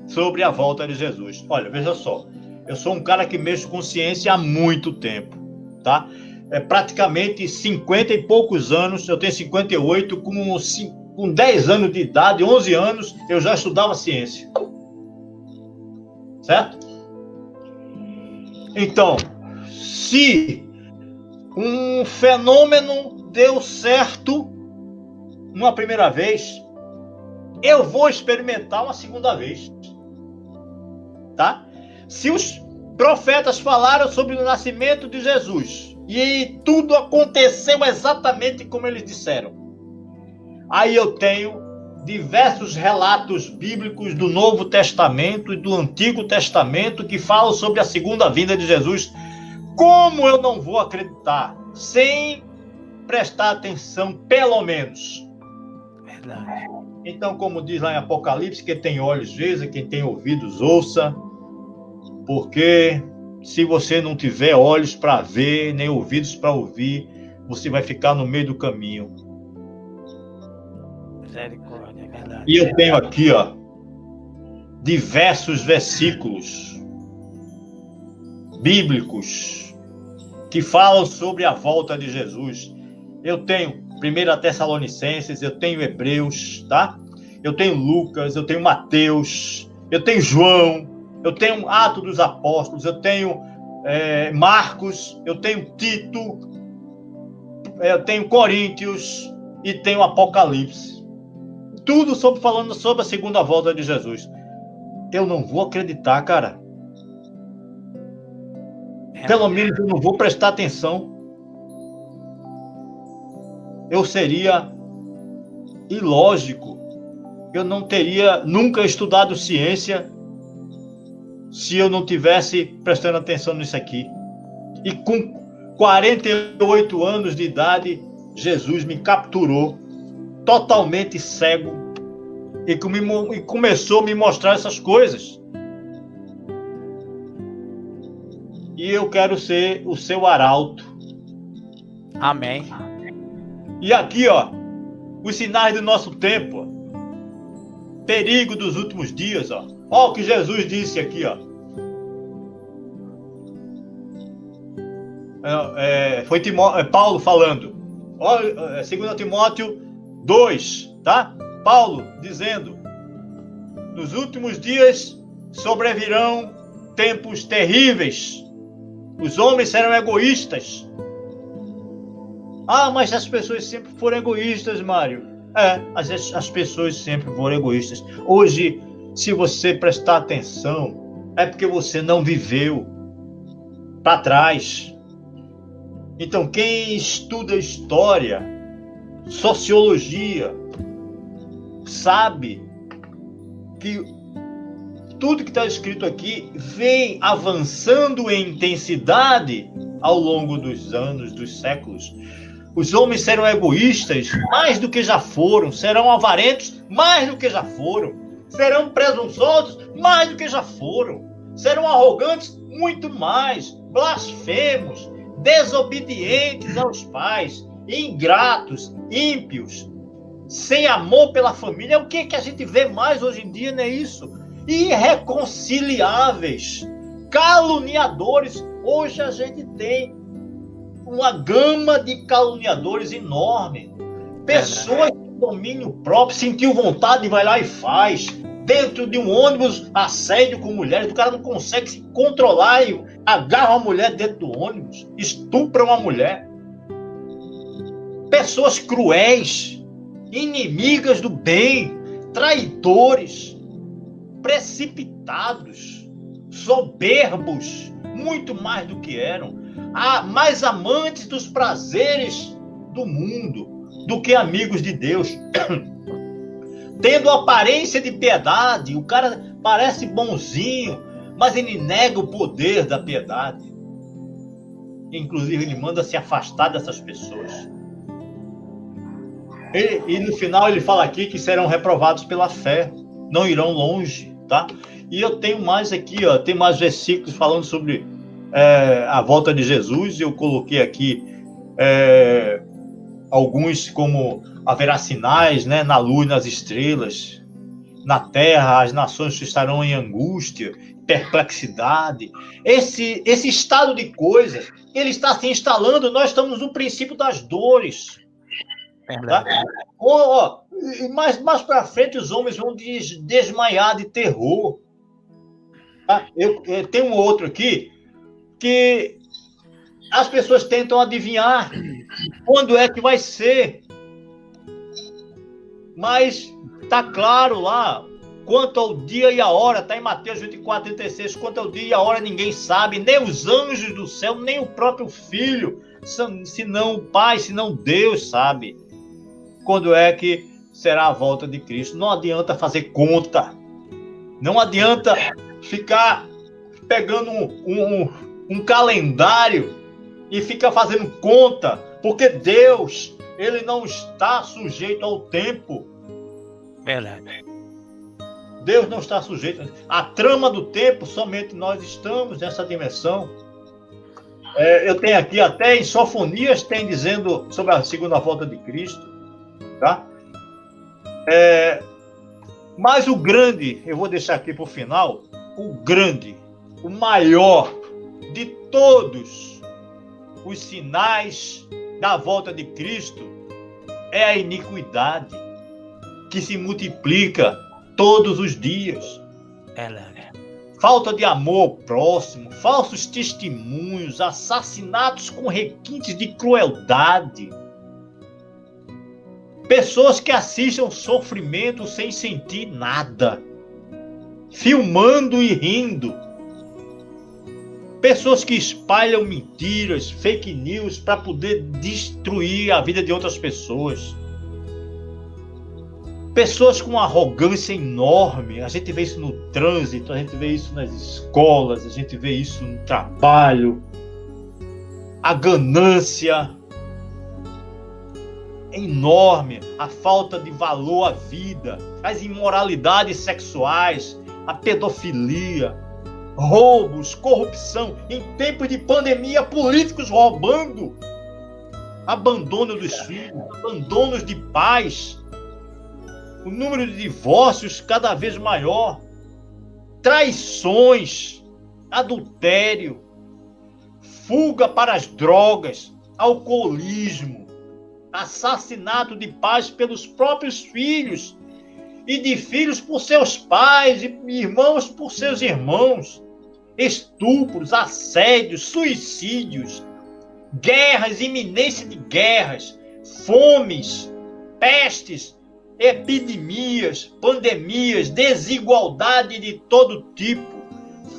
sobre a volta de Jesus. Olha, veja só, eu sou um cara que mexo com ciência há muito tempo, tá? Praticamente 50 e poucos anos, eu tenho 58, com 10 anos de idade, 11 anos, eu já estudava ciência. Certo? Então, se um fenômeno deu certo uma primeira vez, eu vou experimentar uma segunda vez. Tá? Se os profetas falaram sobre o nascimento de Jesus e tudo aconteceu exatamente como eles disseram, aí eu tenho diversos relatos bíblicos do Novo Testamento e do Antigo Testamento que falam sobre a segunda vinda de Jesus. Como eu não vou acreditar sem prestar atenção, pelo menos? Verdade. Então, como diz lá em Apocalipse, quem tem olhos veja, quem tem ouvidos ouça, porque se você não tiver olhos para ver, nem ouvidos para ouvir, você vai ficar no meio do caminho. Misericórdia, é verdade. E eu tenho aqui, ó, diversos versículos bíblicos que falam sobre a volta de Jesus. Eu tenho 1 Tessalonicenses, eu tenho Hebreus, tá? Eu tenho Lucas, eu tenho Mateus, eu tenho João, eu tenho Atos dos Apóstolos, eu tenho Marcos, eu tenho Tito, eu tenho Coríntios e tenho Apocalipse. Tudo falando sobre a segunda volta de Jesus. Eu não vou acreditar, cara. Pelo menos eu não vou prestar atenção. Eu seria ilógico. Eu não teria nunca estudado ciência se eu não tivesse prestando atenção nisso aqui. E com 48 anos de idade, Jesus me capturou, totalmente cego, e começou a me mostrar essas coisas. E eu quero ser o seu arauto. Amém. E aqui, ó, os sinais do nosso tempo, ó. Perigo dos últimos dias, ó. Ó o que Jesus disse aqui, ó. Foi Paulo falando. Ó, 2 Timóteo 2, tá? Paulo dizendo: nos últimos dias sobrevirão tempos terríveis. Os homens serão egoístas. Ah, mas as pessoas sempre foram egoístas, Mário. As pessoas sempre foram egoístas. Hoje, se você prestar atenção, é porque você não viveu para trás. Então, quem estuda história, sociologia, sabe que tudo que está escrito aqui vem avançando em intensidade ao longo dos anos, dos séculos. Os homens serão egoístas mais do que já foram, serão avarentos mais do que já foram, serão presunçosos mais do que já foram, serão arrogantes muito mais, blasfemos, desobedientes aos pais, ingratos, ímpios, sem amor pela família. O que a gente vê mais hoje em dia, não é isso? Irreconciliáveis, caluniadores. Hoje a gente tem uma gama de caluniadores enorme. Pessoas com domínio próprio, sentiu vontade, vai lá e faz. Dentro de um ônibus, assédio com mulheres, o cara não consegue se controlar e agarra uma mulher dentro do ônibus, estupra uma mulher. Pessoas cruéis, inimigas do bem, traidores, precipitados, soberbos, muito mais do que eram, mais amantes dos prazeres do mundo do que amigos de Deus, tendo aparência de piedade. O cara parece bonzinho, mas ele nega o poder da piedade. Inclusive, ele manda se afastar dessas pessoas. E no final ele fala aqui que serão reprovados pela fé, não irão longe, tá? E eu tenho mais aqui, ó, tem mais versículos falando sobre a volta de Jesus. Eu coloquei aqui alguns, como haverá sinais, né, na lua e nas estrelas, na terra as nações estarão em angústia, perplexidade. Esse estado de coisas, ele está se instalando. Nós estamos no princípio das dores. Tá? Mais para frente os homens vão desmaiar de terror. Tá? Eu tenho um outro aqui que as pessoas tentam adivinhar quando é que vai ser, mas está claro lá quanto ao dia e a hora. Está em Mateus 24, 36. Quanto ao dia e a hora ninguém sabe, nem os anjos do céu, nem o próprio Filho, senão o Pai, senão Deus sabe quando é que será a volta de Cristo. Não adianta fazer conta. Não adianta ficar pegando um calendário e ficar fazendo conta, porque Deus, ele não está sujeito ao tempo. Verdade. Deus não está sujeito. A trama do tempo, somente nós estamos nessa dimensão. Eu tenho aqui até em Sofonias, tem dizendo sobre a segunda volta de Cristo. Tá? Mas o grande, eu vou deixar aqui para o final, o grande, o maior de todos os sinais da volta de Cristo é a iniquidade, que se multiplica todos os dias. Falta de amor ao próximo, falsos testemunhos, assassinatos com requintes de crueldade. Pessoas que assistem ao sofrimento sem sentir nada, filmando e rindo. Pessoas que espalham mentiras, fake news, para poder destruir a vida de outras pessoas. Pessoas com uma arrogância enorme. A gente vê isso no trânsito, a gente vê isso nas escolas, a gente vê isso no trabalho. A ganância enorme, a falta de valor à vida, as imoralidades sexuais, a pedofilia, roubos, corrupção. Em tempos de pandemia, políticos roubando, abandono dos filhos, abandonos de pais, o número de divórcios cada vez maior, traições, adultério, fuga para as drogas, alcoolismo, assassinato de pais pelos próprios filhos e de filhos por seus pais e irmãos por seus irmãos, estupros, assédios, suicídios, guerras, iminência de guerras, fomes, pestes, epidemias, pandemias, desigualdade de todo tipo,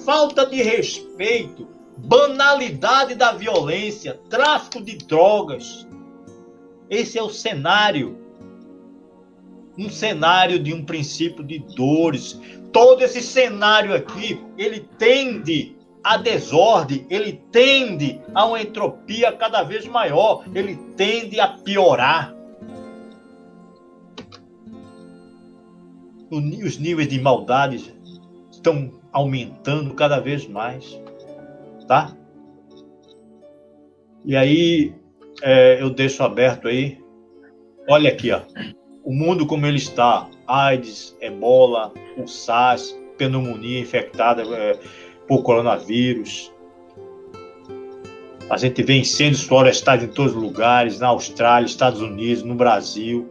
falta de respeito, banalidade da violência, tráfico de drogas. Esse é o cenário um cenário de um princípio de dores. Todo esse cenário aqui, ele tende à desordem, ele tende a uma entropia cada vez maior, ele tende a piorar. Os níveis de maldade estão aumentando cada vez mais, tá? E aí, eu deixo aberto aí. Olha aqui, ó. O mundo como ele está, AIDS, ebola, o SARS, pneumonia infectada por coronavírus. A gente vê incêndios florestais em todos os lugares, na Austrália, Estados Unidos, no Brasil.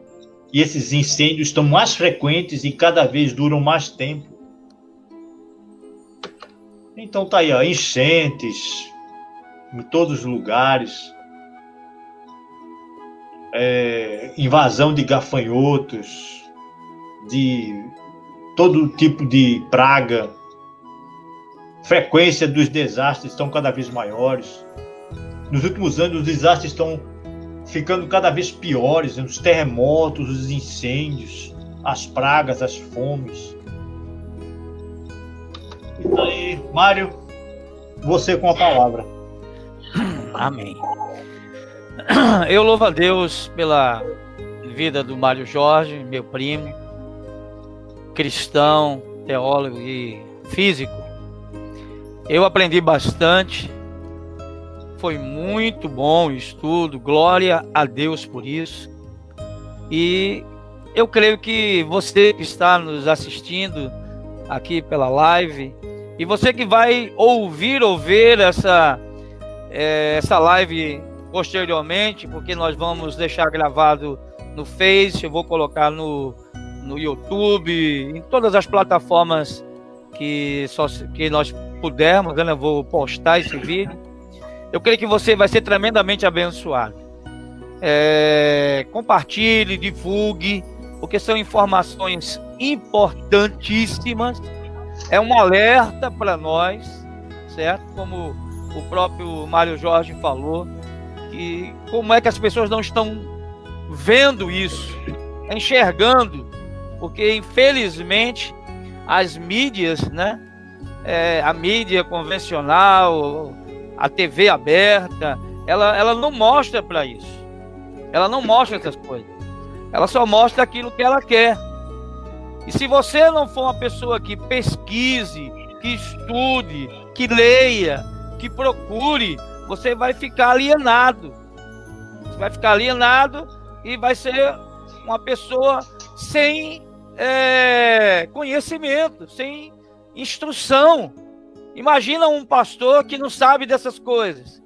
E esses incêndios estão mais frequentes e cada vez duram mais tempo. Então tá aí, ó, enchentes em todos os lugares. Invasão de gafanhotos, de todo tipo de praga, frequência dos desastres estão cada vez maiores. Nos últimos anos, os desastres estão ficando cada vez piores, os terremotos, os incêndios, as pragas, as fomes. Então aí, Mário, você com a palavra. Amém. Eu louvo a Deus pela vida do Mário Jorge, meu primo, cristão, teólogo e físico. Eu aprendi bastante, foi muito bom o estudo, glória a Deus por isso. E eu creio que você que está nos assistindo aqui pela live, e você que vai ouvir ou ver essa live posteriormente, porque nós vamos deixar gravado no Face, eu vou colocar no YouTube, em todas as plataformas que nós pudermos, né? Eu vou postar esse vídeo. Eu creio que você vai ser tremendamente abençoado. Compartilhe, divulgue, porque são informações importantíssimas. É um alerta para nós, certo? Como o próprio Mário Jorge falou, que como é que as pessoas não estão vendo isso, enxergando, porque infelizmente as mídias, né? A mídia convencional, a TV aberta, ela não mostra para isso. Ela não mostra essas coisas. Ela só mostra aquilo que ela quer. E se você não for uma pessoa que pesquise, que estude, que leia, que procure, você vai ficar alienado. Você vai ficar alienado e vai ser uma pessoa sem conhecimento, sem instrução. Imagina um pastor que não sabe dessas coisas.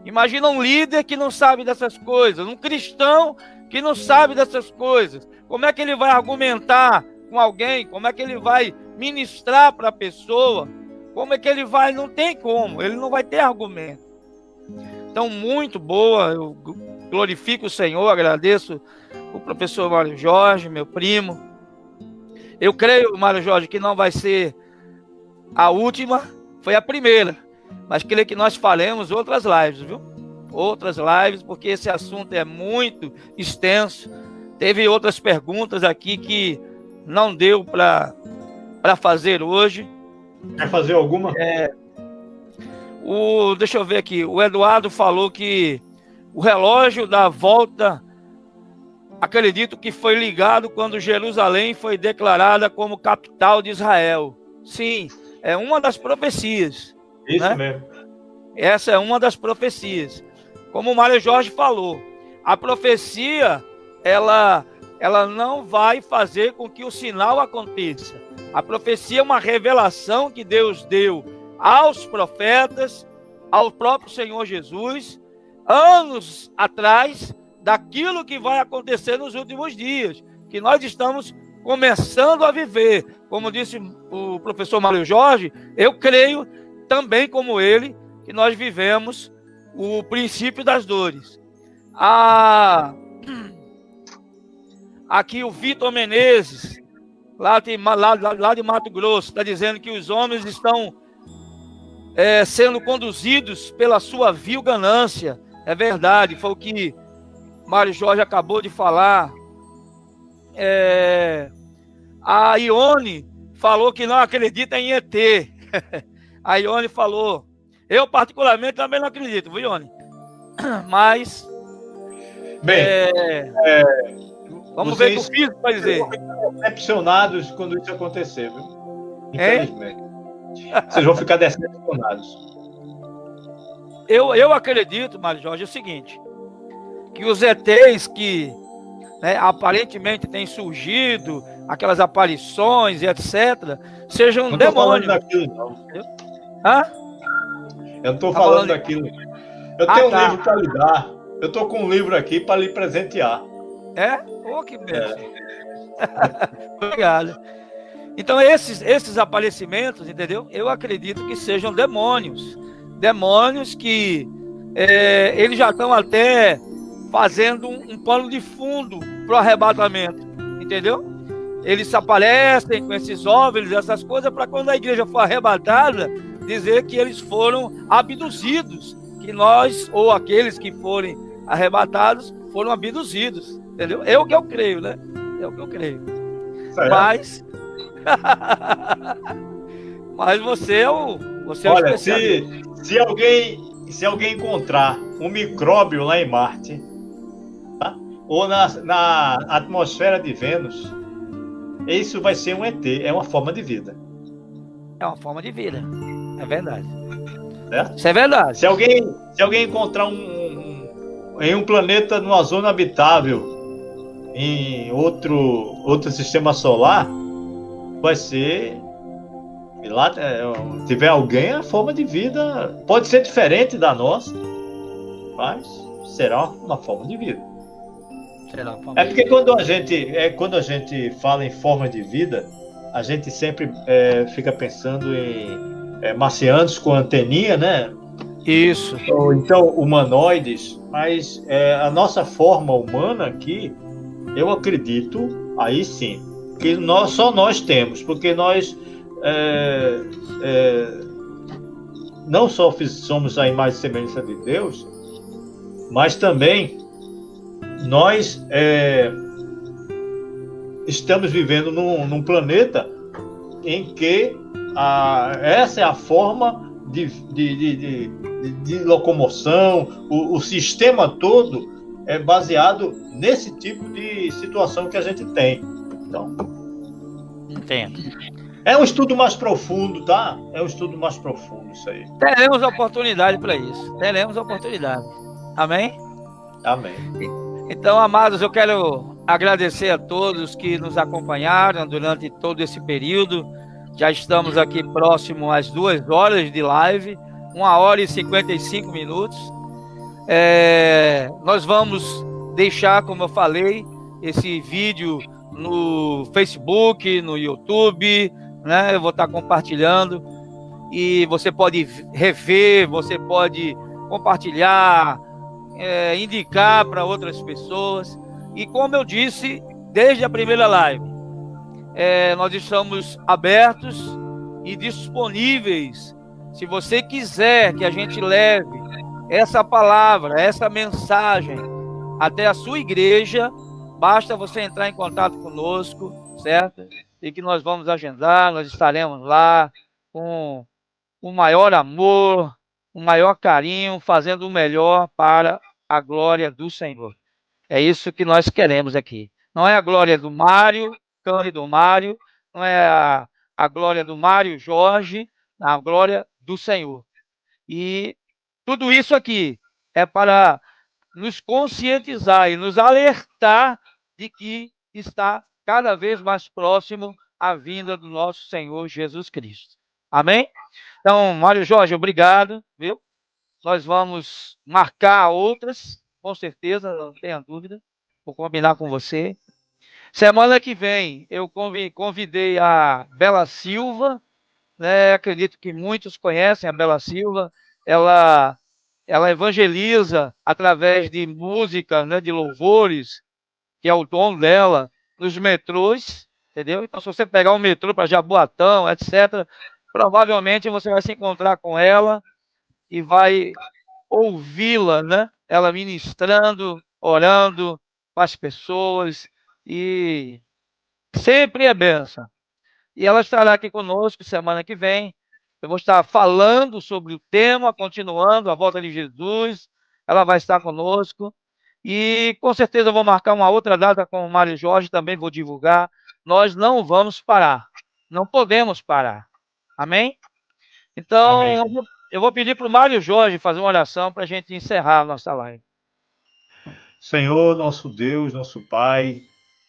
Imagina um líder que não sabe dessas coisas. Um cristão que não sabe dessas coisas. Como é que ele vai argumentar com alguém? Como é que ele vai ministrar para a pessoa? Como é que ele vai? Não tem como. Ele não vai ter argumento. Então, muito boa. Eu glorifico o Senhor, agradeço o professor Mário Jorge, meu primo. Eu creio, Mário Jorge, que não vai ser a última, foi a primeira. Mas creio que nós faremos outras lives, viu? Outras lives, porque esse assunto é muito extenso. Teve outras perguntas aqui que não deu para fazer hoje. Quer fazer alguma? Deixa eu ver aqui. O Eduardo falou que o relógio da volta, acredito que foi ligado quando Jerusalém foi declarada como capital de Israel. Sim, é uma das profecias. Isso, né? Mesmo. Essa é uma das profecias. Como o Mário Jorge falou, a profecia, ela não vai fazer com que o sinal aconteça. A profecia é uma revelação que Deus deu aos profetas, ao próprio Senhor Jesus, anos atrás, daquilo que vai acontecer nos últimos dias, que nós estamos começando a viver. Como disse o professor Mário Jorge, eu creio também como ele, que nós vivemos o princípio das dores. Aqui o Vitor Menezes, lá de Mato Grosso, está dizendo que os homens estão sendo conduzidos pela sua vil ganância. É verdade, foi o que Mário Jorge acabou de falar. A Ione falou que não acredita em ET. A Ione falou. Eu, particularmente, também não acredito, viu, Ione? Mas... Bem, vamos ver o que o físico vai dizer. Vocês vão ficar decepcionados quando isso acontecer, viu? Infelizmente. Vocês vão ficar decepcionados. Eu acredito, Mário Jorge, é o seguinte, que os ETs que, né, aparentemente têm surgido, aquelas aparições e etc., sejam demônios. Não estou falando daquilo, não. Hã? Eu não estou falando daquilo. Eu tenho um livro para lhe dar. Eu estou com um livro aqui para lhe presentear. Oh, que bênção. Obrigado. Então, esses aparecimentos, entendeu? Eu acredito que sejam demônios. Demônios que eles já estão até fazendo um pano de fundo para o arrebatamento, entendeu? Eles aparecem com esses OVNIs, essas coisas, para quando a igreja for arrebatada, dizer que eles foram abduzidos, que nós, ou aqueles que forem arrebatados, foram abduzidos, entendeu? É o que eu creio, né? É o que eu creio. Mas... mas você é o especialista. Se alguém encontrar um micróbio lá em Marte, tá? Ou na atmosfera de Vênus, isso vai ser um ET, é uma forma de vida. É uma forma de vida, é verdade. Certo? Isso é verdade. Se alguém encontrar em um planeta, numa zona habitável, em outro sistema solar, vai ser... lá tiver alguém, a forma de vida pode ser diferente da nossa, mas será uma forma de vida. Porque quando a gente fala em forma de vida, a gente sempre fica pensando em marcianos com anteninha, né? Isso. Ou então humanoides, mas a nossa forma humana aqui, eu acredito, aí sim, que só nós temos, porque nós não só somos a imagem e semelhança de Deus, mas também nós estamos vivendo num planeta em que essa é a forma de locomoção, o sistema todo é baseado nesse tipo de situação que a gente tem. Então, entendo. É um estudo mais profundo, tá? É um estudo mais profundo isso aí. Teremos oportunidade para isso. Teremos oportunidade. Amém? Amém. Então, amados, eu quero agradecer a todos que nos acompanharam durante todo esse período. Já estamos aqui próximo às 2 horas de live, 1 hora e 55 minutos. Nós vamos deixar, como eu falei, esse vídeo no Facebook, no YouTube, né? Eu vou estar compartilhando e você pode rever, você pode compartilhar, indicar para outras pessoas. E como eu disse desde a primeira live, nós estamos abertos e disponíveis. Se você quiser que a gente leve essa palavra, essa mensagem até a sua igreja, basta você entrar em contato conosco, certo? E que nós vamos agendar, nós estaremos lá com o maior amor, o maior carinho, fazendo o melhor para a glória do Senhor. É isso que nós queremos aqui. Não é a glória do Mário, Cândido do Mário, não é a glória do Mário Jorge, a glória do Senhor. E tudo isso aqui é para nos conscientizar e nos alertar de que está cada vez mais próximo a vinda do nosso Senhor Jesus Cristo. Amém? Então, Mário Jorge, obrigado, viu? Nós vamos marcar outras, com certeza, não tenha dúvida. Vou combinar com você. Semana que vem, eu convidei a Bela Silva, né? Acredito que muitos conhecem a Bela Silva. Ela evangeliza através de música, né, de louvores, que é o dom dela, nos metrôs, entendeu? Então, se você pegar um metrô para Jaboatão, etc., provavelmente você vai se encontrar com ela e vai ouvi-la, né? Ela ministrando, orando com as pessoas, e Sempre é bênção. E ela estará aqui conosco semana que vem. Eu vou estar falando sobre o tema, continuando a volta de Jesus. Ela vai estar conosco. E com certeza eu vou marcar uma outra data com o Mário Jorge, também vou divulgar. Nós não vamos parar. Não podemos parar. Amém? Então, Amém. eu vou pedir para o Mário Jorge fazer uma oração para a gente encerrar a nossa live. Senhor, nosso Deus, nosso Pai,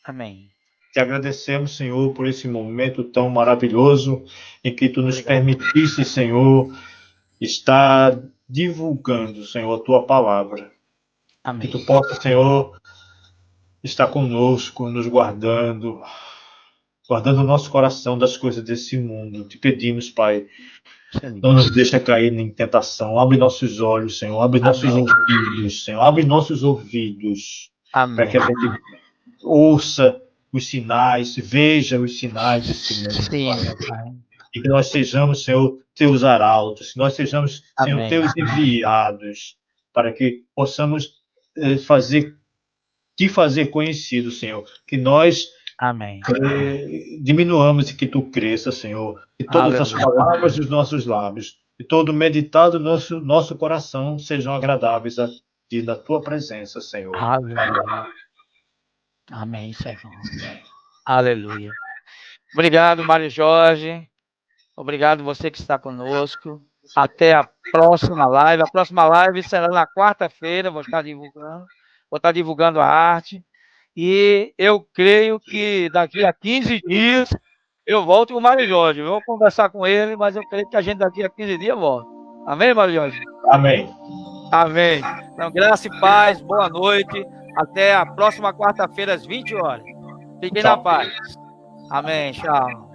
Amém. te agradecemos, Senhor, por esse momento tão maravilhoso em que tu nos permitiste, Senhor, estar divulgando, Senhor, a tua palavra. Que Amém. tu possa, Senhor, estar conosco, nos guardando, guardando o nosso coração das coisas desse mundo. Te pedimos, Pai, não nos deixa cair em tentação. Abre nossos olhos, Senhor. Abre nossos Amém. ouvidos, Senhor. Abre nossos ouvidos. Para Amém. que a gente ouça os sinais, veja os sinais desse mundo, Sim, Pai. meu Pai. E que nós sejamos, Senhor, teus arautos. Que nós sejamos, Senhor, Amém. teus enviados. Para que possamos te fazer conhecido, Senhor. Que nós Amém. diminuamos e que tu cresça, Senhor. Que todas as palavras dos nossos lábios e todo meditado do nosso coração sejam agradáveis a ti na tua presença, Senhor. Aleluia. Amém, Senhor. Aleluia. Obrigado, Mário Jorge. Obrigado você que está conosco. Até a próxima live. A próxima live será na quarta-feira. Vou estar divulgando a arte. E eu creio que daqui a 15 dias eu volto com o Mário Jorge. Eu vou conversar com ele, mas eu creio que a gente daqui a 15 dias volta. Amém, Mário Jorge? Amém. Amém. Então, graça e paz, boa noite. Até a próxima quarta-feira, às 20 horas. Fiquem na paz. Amém. Tchau.